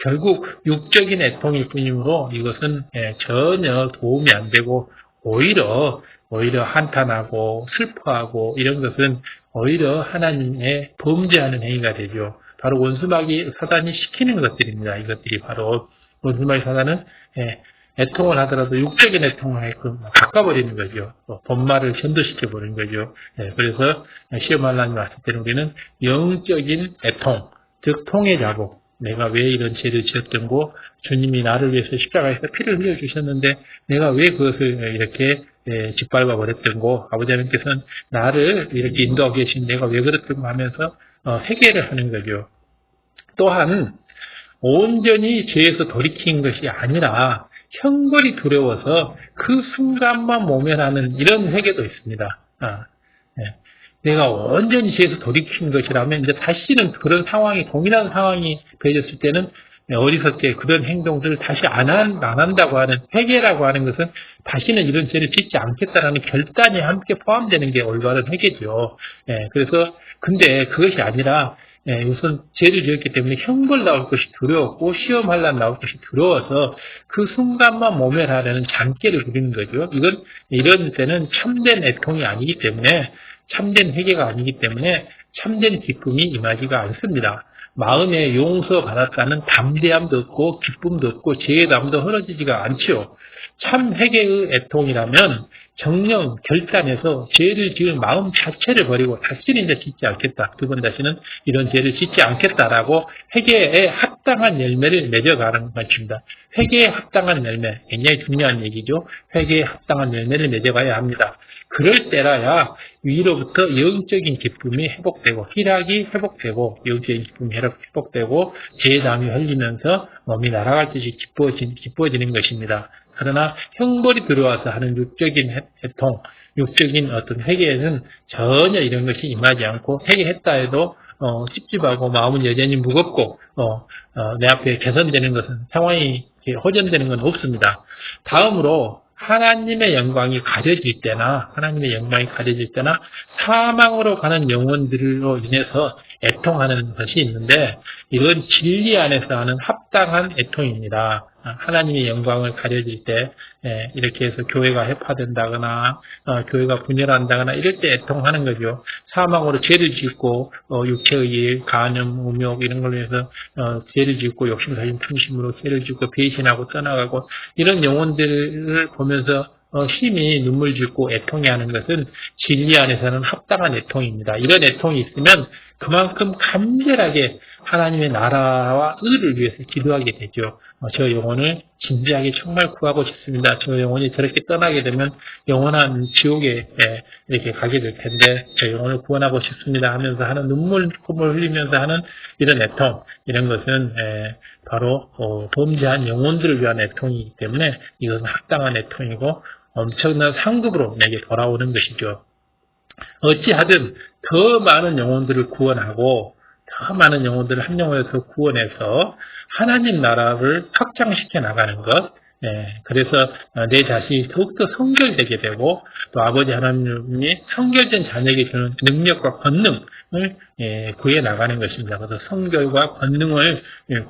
결국 육적인 애통일 뿐이므로 이것은 전혀 도움이 안 되고 오히려 한탄하고 슬퍼하고 이런 것은 오히려 하나님의 범죄하는 행위가 되죠. 바로 원수마귀 사단이 시키는 것들입니다. 이것들이 바로 원수마귀 사단은 애통을 하더라도 육적인 애통을 바꿔버리는 거죠. 본말을 전도시켜버리는 거죠. 그래서 시험 환란이 왔을 때는 우리는 영적인 애통, 즉 통해 자복, 내가 왜 이런 죄를 지었던고, 주님이 나를 위해서 십자가에서 피를 흘려주셨는데 내가 왜 그것을 이렇게 짓밟아 버렸던고, 아버지 하나님께서는 나를 이렇게 인도하고 계신 내가 왜 그랬던고 하면서 회개를 하는 거죠. 또한 온전히 죄에서 돌이킨 것이 아니라 형벌이 두려워서 그 순간만 모면하는 이런 회개도 있습니다. 내가 완전히 죄에서 돌이킨 것이라면 이제 다시는 그런 상황이, 동일한 상황이 벌어졌을 때는 어리석게 그런 행동들을 다시 안 한다고 하는 회개라고 하는 것은 다시는 이런 죄를 짓지 않겠다라는 결단이 함께 포함되는 게 올바른 회개죠. 그래서 근데 그것이 아니라 우선 죄를 지었기 때문에 형벌 나올 것이 두려웠고 시험할 날 나올 것이 두려워서 그 순간만 모면하려는 장깨를 부리는 거죠. 이런 때는 참된 애통이 아니기 때문에, 참된 회개가 아니기 때문에 참된 기쁨이 임하지가 않습니다. 마음에 용서받았다는 담대함도 없고 기쁨도 없고 죄의담도 흐려지지가 않지요. 참 회개의 애통이라면 정령 결단해서 죄를 지을 마음 자체를 버리고 다시는 이제 짓지 않겠다. 두 번 다시는 이런 죄를 짓지 않겠다라고 회개에 합당한 열매를 맺어가는 것입니다. 회개에 합당한 열매, 굉장히 중요한 얘기죠. 회개에 합당한 열매를 맺어가야 합니다. 그럴 때라야 위로부터 영적인 기쁨이 회복되고 희락이 회복되고 영적인 기쁨이 회복되고 죄담이 흘리면서 몸이 날아갈 듯이 기뻐지는 것입니다. 그러나 형벌이 들어와서 하는 육적인 해통, 육적인 어떤 회개에는 전혀 이런 것이 임하지 않고 회개했다 해도 찝찝하고 마음은 여전히 무겁고 내 앞에 개선되는 것은 상황이 호전되는 건 없습니다. 다음으로 하나님의 영광이 가려질 때나 사망으로 가는 영혼들로 인해서 애통하는 것이 있는데 이건 진리 안에서 하는 합당한 애통입니다. 하나님의 영광을 가려질 때 이렇게 해서 교회가 해파된다거나 교회가 분열한다거나 이럴 때 애통하는 거죠. 사망으로 죄를 짓고 육체의 일, 간음, 음욕 이런 걸로 해서 죄를 짓고 욕심사심 탐심으로 죄를 짓고 배신하고 떠나가고 이런 영혼들을 보면서 심히 눈물 짓고 애통해 하는 것은 진리 안에서는 합당한 애통입니다. 이런 애통이 있으면 그만큼 간절하게 하나님의 나라와 의를 위해서 기도하게 되죠. 저 영혼을 진지하게 정말 구하고 싶습니다. 저 영혼이 저렇게 떠나게 되면 영원한 지옥에 이렇게 가게 될 텐데 저 영혼을 구원하고 싶습니다 하면서 하는 눈물을 흘리면서 하는 이런 애통, 이런 것은 바로 범죄한 영혼들을 위한 애통이기 때문에 이것은 합당한 애통이고 엄청난 상급으로 내게 돌아오는 것이죠. 어찌하든 더 많은 영혼들을 구원하고 더 많은 영혼들을 한 영혼에서 구원해서 하나님 나라를 확장시켜 나가는 것, 그래서 내 자신이 더욱더 성결되게 되고 또 아버지 하나님이 성결된 자녀에게 주는 능력과 권능을 구해 나가는 것입니다. 그래서 성결과 권능을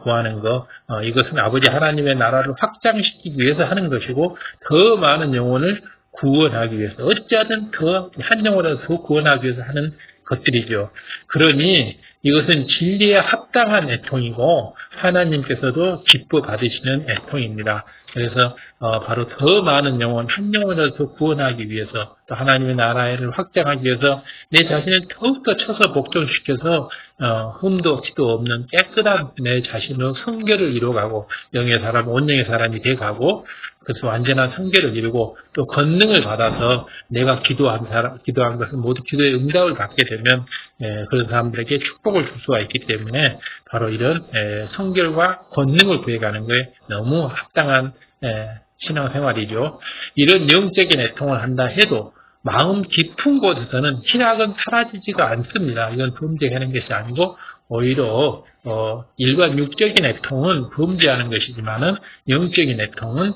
구하는 것, 이것은 아버지 하나님의 나라를 확장시키기 위해서 하는 것이고 더 많은 영혼을 구원하기 위해서 어찌하든 더 한 영혼을 더 구원하기 위해서 하는 것들이죠. 그러니 이것은 진리에 합당한 애통이고 하나님께서도 기뻐 받으시는 애통입니다. 그래서 바로 더 많은 영혼, 한 영혼을 더 구원하기 위해서 또 하나님의 나라를 확장하기 위해서 내 자신을 더욱더 쳐서 복종시켜서 흠도 없이도 없는 깨끗한 내 자신으로 성결을 이루어가고 영의 사람, 온영의 사람이 돼가고 그래서 완전한 성결을 이루고 또 권능을 받아서 내가 기도한 것은 모두 기도의 응답을 받게 되면 그런 사람들에게 축복을 줄 수가 있기 때문에 바로 이런 성결과 권능을 구해가는 것에 너무 합당한 신앙생활이죠. 이런 영적인 애통을 한다 해도 마음 깊은 곳에서는 희락은 사라지지가 않습니다. 이건 범죄하는 것이 아니고 오히려 일반 육적인 애통은 범죄하는 것이지만은 영적인 애통은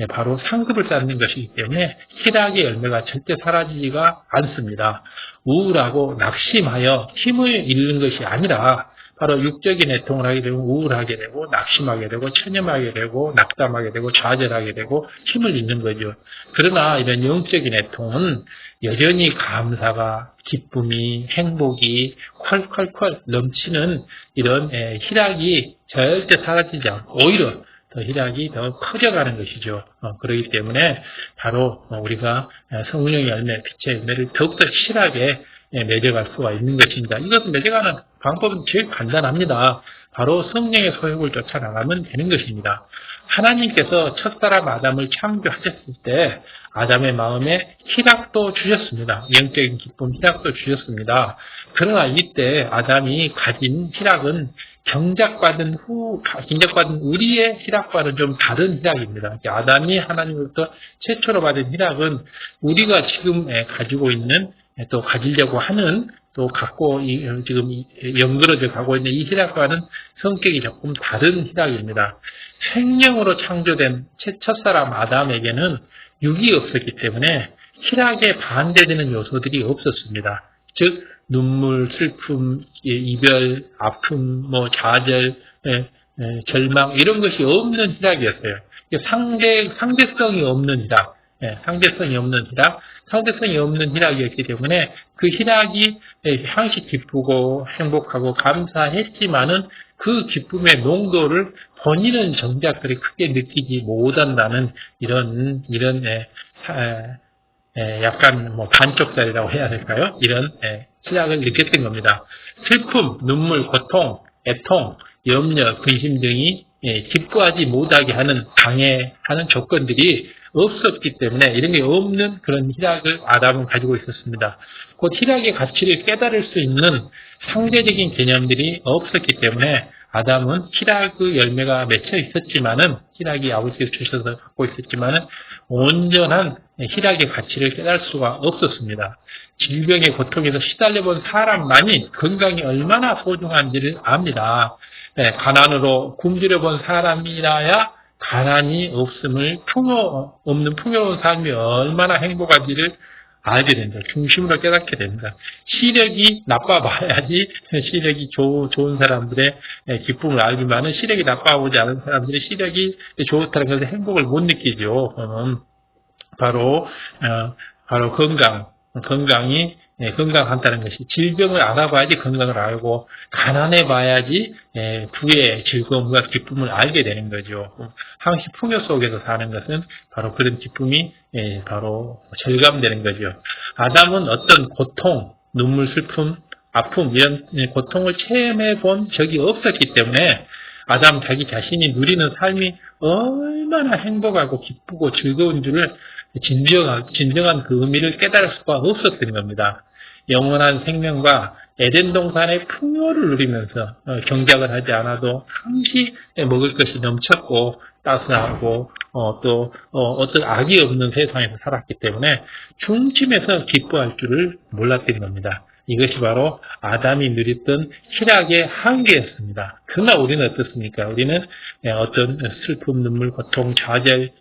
바로 상급을 쌓는 것이기 때문에 희락의 열매가 절대 사라지지가 않습니다. 우울하고 낙심하여 힘을 잃는 것이 아니라 바로 육적인 애통을 하게 되면 우울하게 되고 낙심하게 되고 체념하게 되고 낙담하게 되고 좌절하게 되고 힘을 잃는 거죠. 그러나 이런 영적인 애통은 여전히 감사가, 기쁨이, 행복이 콸콸콸 넘치는 이런 희락이 절대 사라지지 않고 오히려 더 희락이 더 커져가는 것이죠. 그렇기 때문에 바로 우리가 성령의 열매, 빛의 열매를 더욱더 실하게 맺어갈 수가 있는 것입니다. 이것을 맺어가는 방법은 제일 간단합니다. 바로 성령의 소욕을 쫓아나가면 되는 것입니다. 하나님께서 첫사람 아담을 창조하셨을 때 아담의 마음에 희락도 주셨습니다. 영적인 기쁨, 희락도 주셨습니다. 그러나 이때 아담이 가진 희락은 경작받은 우리의 희락과는 좀 다른 희락입니다. 아담이 하나님으로부터 최초로 받은 희락은 우리가 지금 가지고 있는 또 가지려고 하는 또 갖고 지금 연그러져 가고 있는 이 희락과는 성격이 조금 다른 희락입니다. 생명으로 창조된 첫사람 아담에게는 육이 없었기 때문에 희락에 반대되는 요소들이 없었습니다. 즉 눈물, 슬픔, 이별, 아픔, 좌절, 절망 이런 것이 없는 희락이었어요. 상대성이 없는 희락, 상대성이 없는 희락, 상대성이 없는 희락이었기 때문에 그 희락이 항시 기쁘고 행복하고 감사했지만은 그 기쁨의 농도를 본인은 정작 그리 크게 느끼지 못한다는 이런 약간 반쪽짜리라고 해야 될까요? 이런 희락을 느꼈던 겁니다. 슬픔, 눈물, 고통, 애통, 염려, 근심 등이 기뻐하지 못하게 하는 방해하는 조건들이 없었기 때문에 이런 게 없는 그런 희락을 아담은 가지고 있었습니다. 곧 희락의 가치를 깨달을 수 있는 상대적인 개념들이 없었기 때문에 아담은 희락의 열매가 맺혀 있었지만은 희락이 아버지께서 주셔서 갖고 있었지만은 온전한 희락의 가치를 깨달을 수가 없었습니다. 질병의 고통에서 시달려 본 사람만이 건강이 얼마나 소중한지를 압니다. 가난으로 굶주려 본 사람이라야 가난이 없는 풍요로운 삶이 얼마나 행복한지를 알게 된다. 중심으로 깨닫게 됩니다. 시력이 나빠봐야지 시력이 좋은 사람들의 기쁨을 알지만은 시력이 나빠보지 않은 사람들의 시력이 좋다는 것에 행복을 못 느끼죠. 바로 건강이 건강한다는 것이 질병을 알아봐야지 건강을 알고 가난해 봐야지 부의 즐거움과 기쁨을 알게 되는 거죠. 항시 풍요 속에서 사는 것은 바로 그런 기쁨이 바로 절감되는 거죠. 아담은 어떤 고통, 눈물, 슬픔, 아픔 이런 고통을 체험해 본 적이 없었기 때문에 아담 자기 자신이 누리는 삶이 얼마나 행복하고 기쁘고 즐거운 줄을 진정한 그 의미를 깨달을 수가 없었던 겁니다. 영원한 생명과 에덴 동산의 풍요를 누리면서 경작을 하지 않아도 항시 먹을 것이 넘쳤고 따스하고 또 어떤 악이 없는 세상에서 살았기 때문에 중심에서 기뻐할 줄을 몰랐던 겁니다. 이것이 바로 아담이 누렸던 희락의 한계였습니다. 그러나 우리는 어떻습니까? 우리는 어떤 슬픔, 눈물, 고통, 좌절,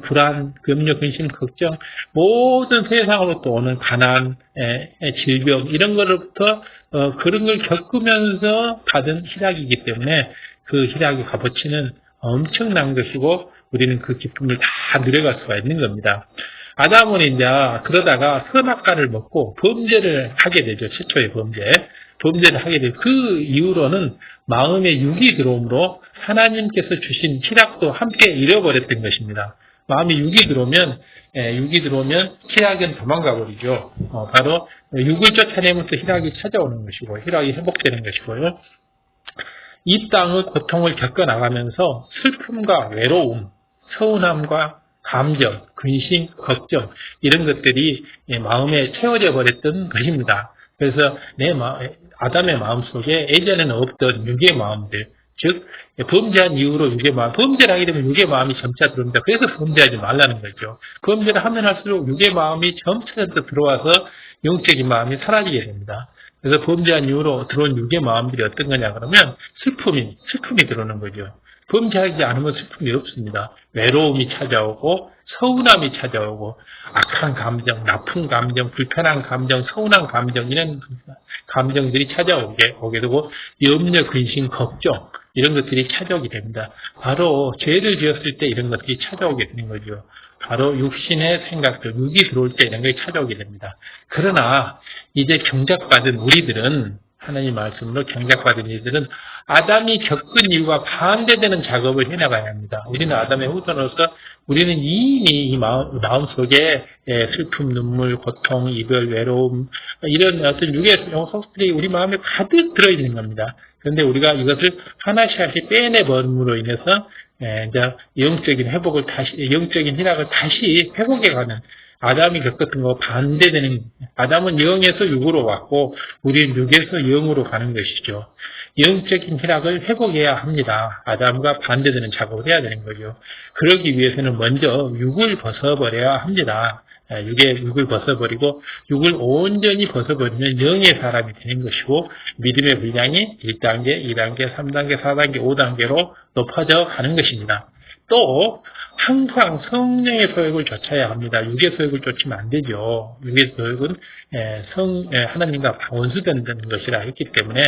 불안, 염려, 근심, 걱정 모든 세상으로부터 오는 가난, 질병 이런 거로부터 그런 걸 겪으면서 받은 희락이기 때문에 그 희락의 값어치는 엄청난 것이고 우리는 그 기쁨을 다 누려갈 수가 있는 겁니다. 아담은 이제 그러다가 선악과를 먹고 범죄를 하게 되죠. 최초의 범죄를 하게 되고 그 이후로는 마음에 육이 들어오므로 하나님께서 주신 희락도 함께 잃어버렸던 것입니다. 마음에 육이 들어오면 희락은 도망가 버리죠. 바로 육을 쫓아내면서 희락이 찾아오는 것이고 희락이 회복되는 것이고요. 이 땅의 고통을 겪어나가면서 슬픔과 외로움, 서운함과 감정, 근심, 걱정 이런 것들이 마음에 채워져 버렸던 것입니다. 그래서 아담의 마음속에 예전에는 없던 육의 마음들, 즉 범죄한 이후로 육의 마음, 범죄를 하게 되면 육의 마음이 점차 들어옵니다. 그래서 범죄하지 말라는 거죠. 범죄를 하면 할수록 육의 마음이 점차 들어와서 영적인 마음이 사라지게 됩니다. 그래서 범죄한 이후로 들어온 육의 마음들이 어떤 거냐 그러면 슬픔이 들어오는 거죠. 범죄하지 않으면 슬픔이 없습니다. 외로움이 찾아오고 서운함이 찾아오고 악한 감정, 나쁜 감정, 불편한 감정, 서운한 감정 이런 감정들이 찾아오게 되고 염려, 근심, 걱정 이런 것들이 찾아오게 됩니다. 바로 죄를 지었을 때 이런 것들이 찾아오게 되는 거죠. 바로 육신의 생각들, 육이 들어올 때 이런 것이 찾아오게 됩니다. 그러나 이제 경작받은 우리들은 하나님 말씀으로 경작받은 이들은 아담이 겪은 이유와 반대되는 작업을 해나가야 합니다. 우리는 아담의 후손으로서 우리는 이미 이 마음속에 슬픔, 눈물, 고통, 이별, 외로움 이런 어떤 육의 속들이 우리 마음에 가득 들어있는 겁니다. 그런데 우리가 이것을 하나씩 빼내버림으로 인해서 이제 영적인 희락을 다시 회복해가는 아담이 겪었던 거 반대되는 아담은 영에서 육으로 왔고 우리는 육에서 영으로 가는 것이죠. 영적인 희락을 회복해야 합니다. 아담과 반대되는 작업을 해야 되는 거죠. 그러기 위해서는 먼저 육을 벗어버려야 합니다. 육을 벗어버리고 육을 온전히 벗어버리면 영의 사람이 되는 것이고 믿음의 분량이 1단계, 2단계, 3단계, 4단계, 5단계로 높아져 가는 것입니다. 또 항상 성령의 소욕을 좇아야 합니다. 육의 소욕을 좇으면 안 되죠. 육의 소욕은 하나님과 원수되는 것이라 했기 때문에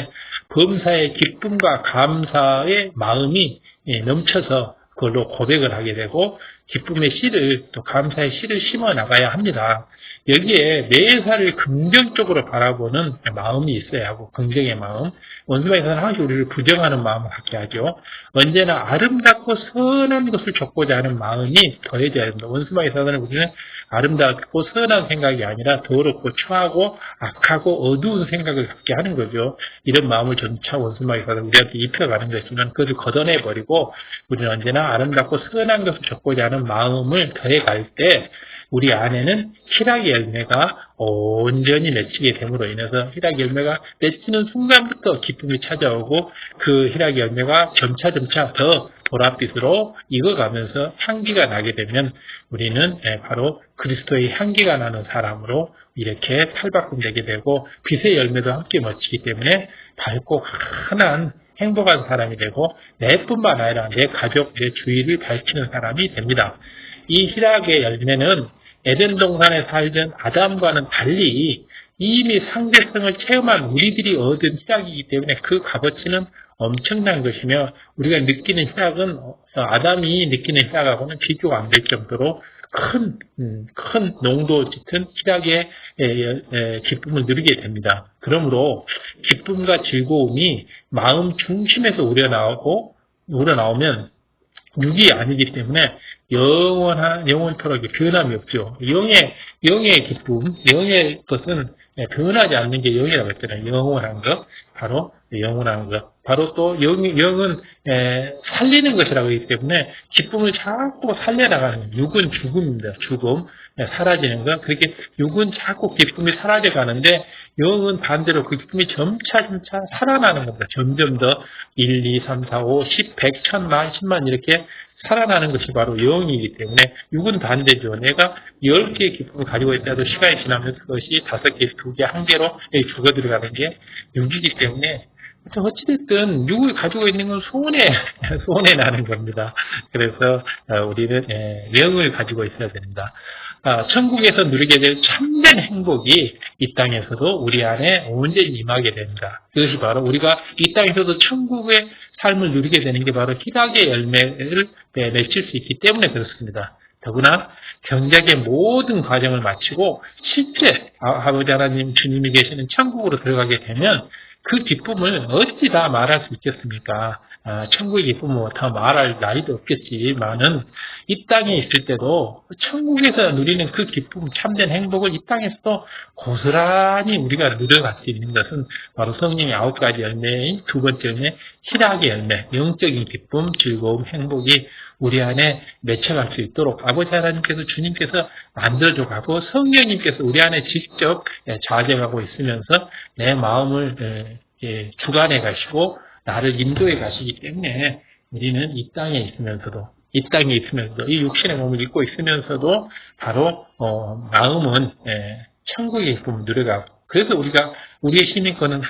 범사의 기쁨과 감사의 마음이 넘쳐서 그걸로 고백을 하게 되고 기쁨의 씨를 또 감사의 씨를 심어 나가야 합니다. 여기에 매사를 긍정적으로 바라보는 마음이 있어야 하고 긍정의 마음. 원수마에서는 항상 우리를 부정하는 마음을 갖게 하죠. 언제나 아름답고 선한 것을 좇고자 하는 마음이 더해져야 합니다. 원수마에서는 우리는 아름답고 선한 생각이 아니라 더럽고 추하고 악하고 어두운 생각을 갖게 하는 거죠. 이런 마음을 점차 원수마에서는 우리한테 입혀가는 것이면 그것을 걷어내버리고 우리는 언제나 아름답고 선한 것을 좇고자 하는 마음을 더해갈 때 우리 안에는 희락의 열매가 온전히 맺히게 됨으로 인해서 희락의 열매가 맺히는 순간부터 기쁨이 찾아오고 그 희락의 열매가 점차 더 보랏빛으로 익어가면서 향기가 나게 되면 우리는 바로 그리스도의 향기가 나는 사람으로 이렇게 탈바꿈되게 되고 빛의 열매도 함께 맺히기 때문에 밝고 환한 행복한 사람이 되고 내뿐만 아니라 내 가족, 내 주위를 밝히는 사람이 됩니다. 이 희락의 열매는 에덴 동산에 살던 아담과는 달리 이미 상대성을 체험한 우리들이 얻은 희락이기 때문에 그 값어치는 엄청난 것이며 우리가 느끼는 희락은 아담이 느끼는 희락하고는 비교가 안 될 정도로 큰 농도 짙은 희락의 기쁨을 누리게 됩니다. 그러므로 기쁨과 즐거움이 마음 중심에서 우러나오면 육이 아니기 때문에 영원토록 변함이 없죠. 영의 기쁨, 영의 것은 변하지 않는 게 영이라고 했잖아요. 영원한 것, 바로 영원한 것. 바로 또 영은 살리는 것이라고 하기 때문에 기쁨을 자꾸 살려나가는 거예요. 육은 죽음입니다. 죽음, 사라지는 것. 그렇게 육은 자꾸 기쁨이 사라져 가는데 영은 반대로 그 기쁨이 점차 살아나는 겁니다. 점점 더 1, 2, 3, 4, 5, 10, 100, 1000만, 10만 이렇게 살아나는 것이 바로 영이기 때문에 육은 반대죠. 내가 10개의 기쁨을 가지고 있다도 시간이 지나면 그것이 5개, 2개, 1개로 죽어들어가는 게 육이기 때문에 어찌됐든 육을 가지고 있는 건 손해 나는 겁니다. 그래서 우리는 영을 가지고 있어야 됩니다. 천국에서 누리게 될 참된 행복이 이 땅에서도 우리 안에 온전히 임하게 됩니다. 그것이 바로 우리가 이 땅에서도 천국의 삶을 누리게 되는 게 바로 희락의 열매를 맺힐 수 있기 때문에 그렇습니다. 더구나 경작의 모든 과정을 마치고 실제 아버지 하나님 주님이 계시는 천국으로 들어가게 되면 그 기쁨을 어찌 다 말할 수 있겠습니까? 천국의 기쁨은 다 말할 나이도 없겠지만은 이 땅에 있을 때도 천국에서 누리는 그 기쁨, 참된 행복을 이 땅에서도 고스란히 우리가 누려갈 수 있는 것은 바로 성령의 9가지 열매인 두 번째 열매, 희락의 열매, 영적인 기쁨, 즐거움, 행복이 우리 안에 맺혀갈 수 있도록 아버지 하나님께서 주님께서 만들어줘가고 성령님께서 우리 안에 직접 좌정하고 있으면서 내 마음을 주관해 가시고 나를 인도해 가시기 때문에 우리는 이 땅에 있으면서도 이 육신의 몸을 입고 있으면서도 바로 마음은 천국의 기쁨을 누려가고 그래서 우리의 시민권은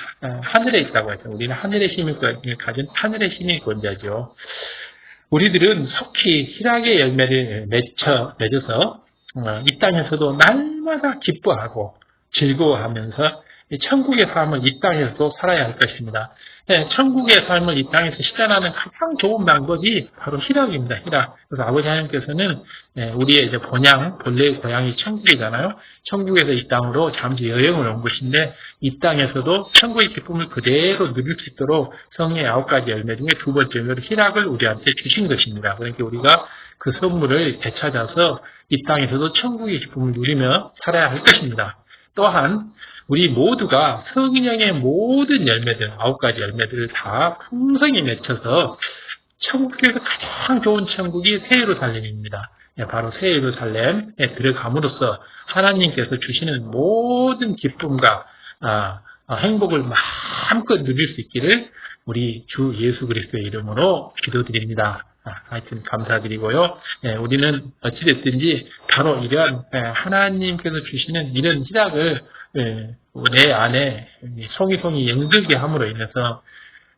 하늘에 있다고 하죠. 우리는 하늘의 시민권을 가진 하늘의 시민권자죠. 우리들은 속히 희락의 열매를 맺어서 이 땅에서도 날마다 기뻐하고 즐거워하면서 천국의 삶을 이 땅에서도 살아야 할 것입니다. 천국의 삶을 이 땅에서 실현하는 가장 좋은 방법이 바로 희락입니다. 희락. 그래서 아버지 하나님께서는 우리의 이제 본래의 고향이 천국이잖아요. 천국에서 이 땅으로 잠시 여행을 온 것인데 이 땅에서도 천국의 기쁨을 그대로 누릴 수 있도록 성령의 9가지 열매 중에 두 번째 열매로 희락을 우리한테 주신 것입니다. 그러니까 우리가 그 선물을 되찾아서 이 땅에서도 천국의 기쁨을 누리며 살아야 할 것입니다. 또한 우리 모두가 성령의 모든 열매들, 9가지 열매들을 다 풍성히 맺혀서 천국에서 가장 좋은 천국이 새 예루살렘입니다. 바로 새 예루살렘에 들어감으로써 하나님께서 주시는 모든 기쁨과 행복을 마음껏 누릴 수 있기를 우리 주 예수 그리스도의 이름으로 기도드립니다. 하여튼 감사드리고요. 우리는 어찌됐든지 바로 이런 하나님께서 주시는 이런 희락을 내 안에 송이송이 영들게 함으로 인해서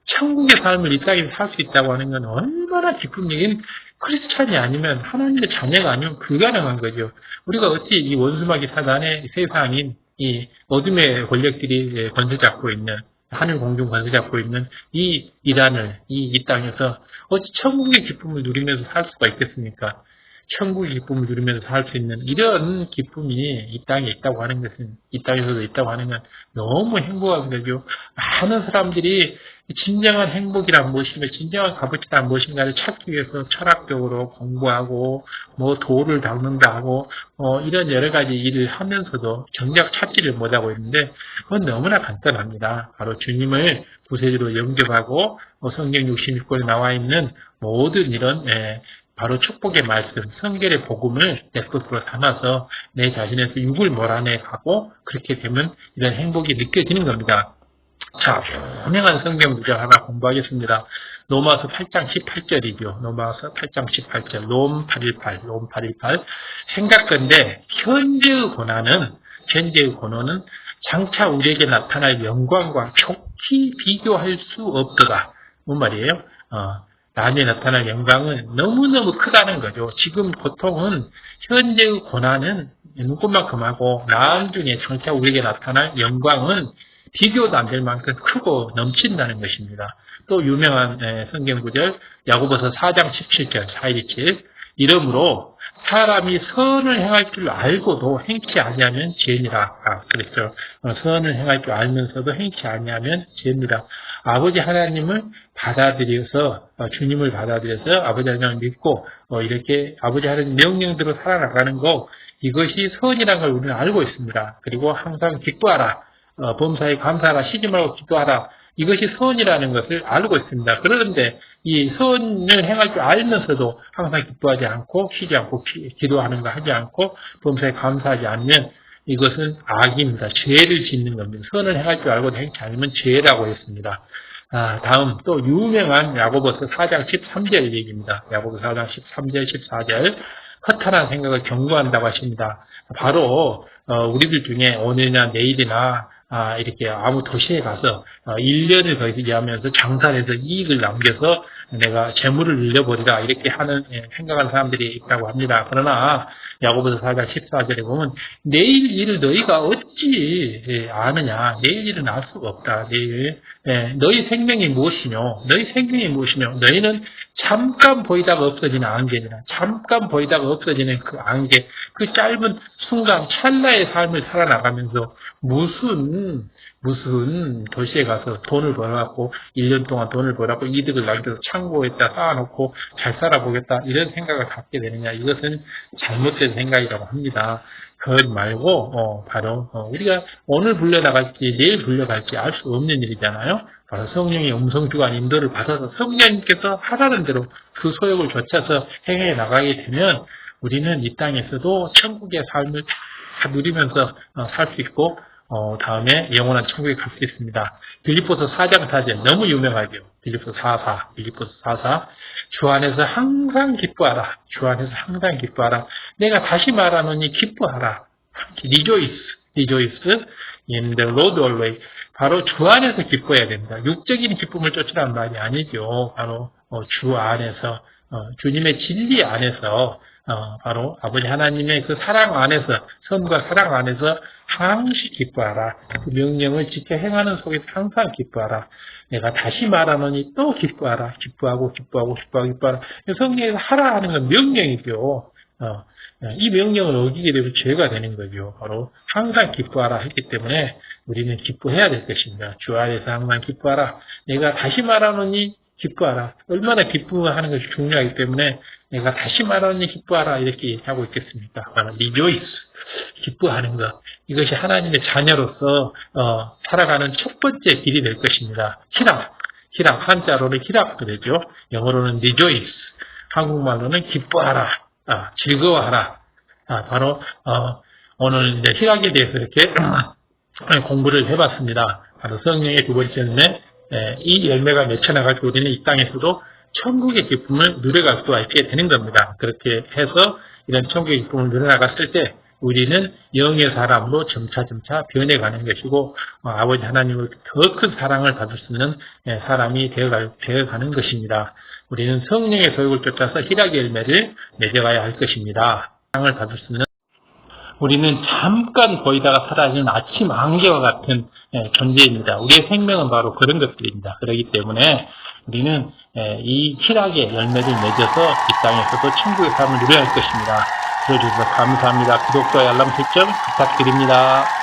천국의 삶을 이 땅에서 살 수 있다고 하는 건 얼마나 기쁨적인 크리스찬이 아니면 하나님의 자녀가 아니면 불가능한 거죠. 우리가 어찌 이 원수마귀 사단의 세상인 이 어둠의 권력들이 권세 잡고 있는 하늘 공중 권세 잡고 있는 이 이란을 이 땅에서 어찌 천국의 기쁨을 누리면서 살 수가 있겠습니까? 천국의 기쁨을 누리면서 살 수 있는 이런 기쁨이 이 땅에 있다고 하는 것은 이 땅에서도 있다고 하는 건 너무 행복한 거죠. 많은 사람들이 진정한 행복이란 무엇이며 진정한 값어치란 무엇인가를 찾기 위해서 철학적으로 공부하고 뭐 도를 닦는다 하고 이런 여러 가지 일을 하면서도 정작 찾지를 못하고 있는데 그건 너무나 간단합니다. 바로 주님을 구세주로 영접하고 성경 66권에 나와 있는 모든 이런 바로 축복의 말씀, 성결의 복음을 내 것으로 담아서 내 자신에서 육을 몰아내 가고 그렇게 되면 이런 행복이 느껴지는 겁니다. 자, 분명한 성경 구절 하나 공부하겠습니다. 로마서 8장 18절이죠. 로마서 8장 18절. 롬 818. 생각건대 현재의 고난은 장차 우리에게 나타날 영광과 족히 비교할 수 없도다. 뭔 말이에요? 나중에 나타날 영광은 너무너무 크다는 거죠. 지금 보통은 현재의 고난은 눈꽃만큼 하고 나중에 장차 우리에게 나타날 영광은 비교도 안 될 만큼 크고 넘친다는 것입니다. 또 유명한 성경 구절 야고보서 4장 17절 417 이러므로 사람이 선을 행할 줄 알고도 행치 아니하면 죄니라. 그렇죠. 선을 행할 줄 알면서도 행치 아니하면 죄니라. 아버지 하나님을 받아들여서 주님을 받아들여서 아버지 하나님을 믿고 이렇게 아버지 하나님 명령대로 살아나가는 거 이것이 선이라는 걸 우리는 알고 있습니다. 그리고 항상 기뻐하라. 범사에 감사하라. 쉬지 말고 기도하라. 이것이 선이라는 것을 알고 있습니다. 그런데 이 선을 행할 줄 알면서도 항상 기뻐하지 않고 쉬지 않고 기도하는 거 하지 않고 범사에 감사하지 않으면 이것은 악입니다. 죄를 짓는 겁니다. 선을 행할 줄 알고 행치 않으면 죄라고 했습니다. 다음 또 유명한 야고보서 4장 13절 얘기입니다. 야고보서 4장 13절 14절 허탄한 생각을 경고한다고 하십니다. 바로 우리들 중에 오늘이나 내일이나 이렇게 아무 도시에 가서 1년을 거기 하면서 장사를 해서 이익을 남겨서 내가 재물을 늘려버리라 이렇게 하는 생각하는 사람들이 있다고 합니다. 그러나 야고보서 4장 14절에 보면 내일 일을 너희가 어찌 아느냐. 내일 일은 알 수가 없다. 내일 너희 생명이 무엇이며 너희는 잠깐 보이다가 없어지는 안개니라. 잠깐 보이다가 없어지는 그 안개, 그 짧은 순간 찰나의 삶을 살아나가면서 무슨 도시에 가서 돈을 벌어갖고 1년 동안 돈을 벌어갖고 이득을 남겨서 창고에다 쌓아놓고 잘 살아보겠다 이런 생각을 갖게 되느냐. 이것은 잘못된 생각이라고 합니다. 그것 말고 바로 우리가 오늘 불려나갈지 내일 불려갈지 알 수 없는 일이잖아요. 바로 성령의 음성주관 인도를 받아서 성령님께서 하라는 대로 그 소욕을 좇아서 행해 나가게 되면 우리는 이 땅에서도 천국의 삶을 다 누리면서 살 수 있고 다음에 영원한 천국에 갈 수 있습니다. 빌립보서 4장 4절 너무 유명하죠. 빌립보서 4사 주 안에서 항상 기뻐하라. 주 안에서 항상 기뻐하라. 내가 다시 말하노니 기뻐하라. Rejoice in the Lord always. 바로 주 안에서 기뻐해야 됩니다. 육적인 기쁨을 쫓으라는 말이 아니죠. 바로 주 안에서 주님의 진리 안에서 바로 아버지 하나님의 그 사랑 안에서 선과 사랑 안에서 항시 기뻐하라. 그 명령을 지켜 행하는 속에서 항상 기뻐하라. 내가 다시 말하노니 또 기뻐하라. 기뻐하라. 성경에서 하라 하는 건 명령이죠. 이 명령을 어기게 되면 죄가 되는 거죠. 바로 항상 기뻐하라 했기 때문에 우리는 기뻐해야 될 것입니다. 주 안에서 항상 기뻐하라. 내가 다시 말하노니 기뻐하라. 얼마나 기뻐하는 것이 중요하기 때문에 내가 다시 말하노니 기뻐하라 이렇게 하고 있겠습니까? 바로 rejoice. 기뻐하는 것. 이것이 하나님의 자녀로서 살아가는 첫 번째 길이 될 것입니다. 희락. 한자로는 희락도 되죠. 영어로는 rejoice. 한국말로는 기뻐하라. 즐거워하라. 바로 오늘 이제 희락에 대해서 이렇게 공부를 해봤습니다. 바로 성령의 두 번째는 이 열매가 맺혀나가지고 우리는 이 땅에서도 천국의 기쁨을 누려갈 수가 있게 되는 겁니다. 그렇게 해서 이런 천국의 기쁨을 누려나갔을 때 우리는 영의 사람으로 점차 변해가는 것이고 아버지 하나님을 더 큰 사랑을 받을 수 있는 사람이 되어가는 것입니다. 우리는 성령의 교육을 쫓아서 희락의 열매를 맺어가야 할 것입니다. 사랑을 받을 수 있는 우리는 잠깐 보이다가 사라지는 아침 안개와 같은 존재입니다. 우리의 생명은 바로 그런 것들입니다. 그렇기 때문에 우리는 이 희락의 열매를 맺어서 이 땅에서도 천국의 삶을 누려야 할 것입니다. 들어주셔서 감사합니다. 구독과 알람 설정 부탁드립니다.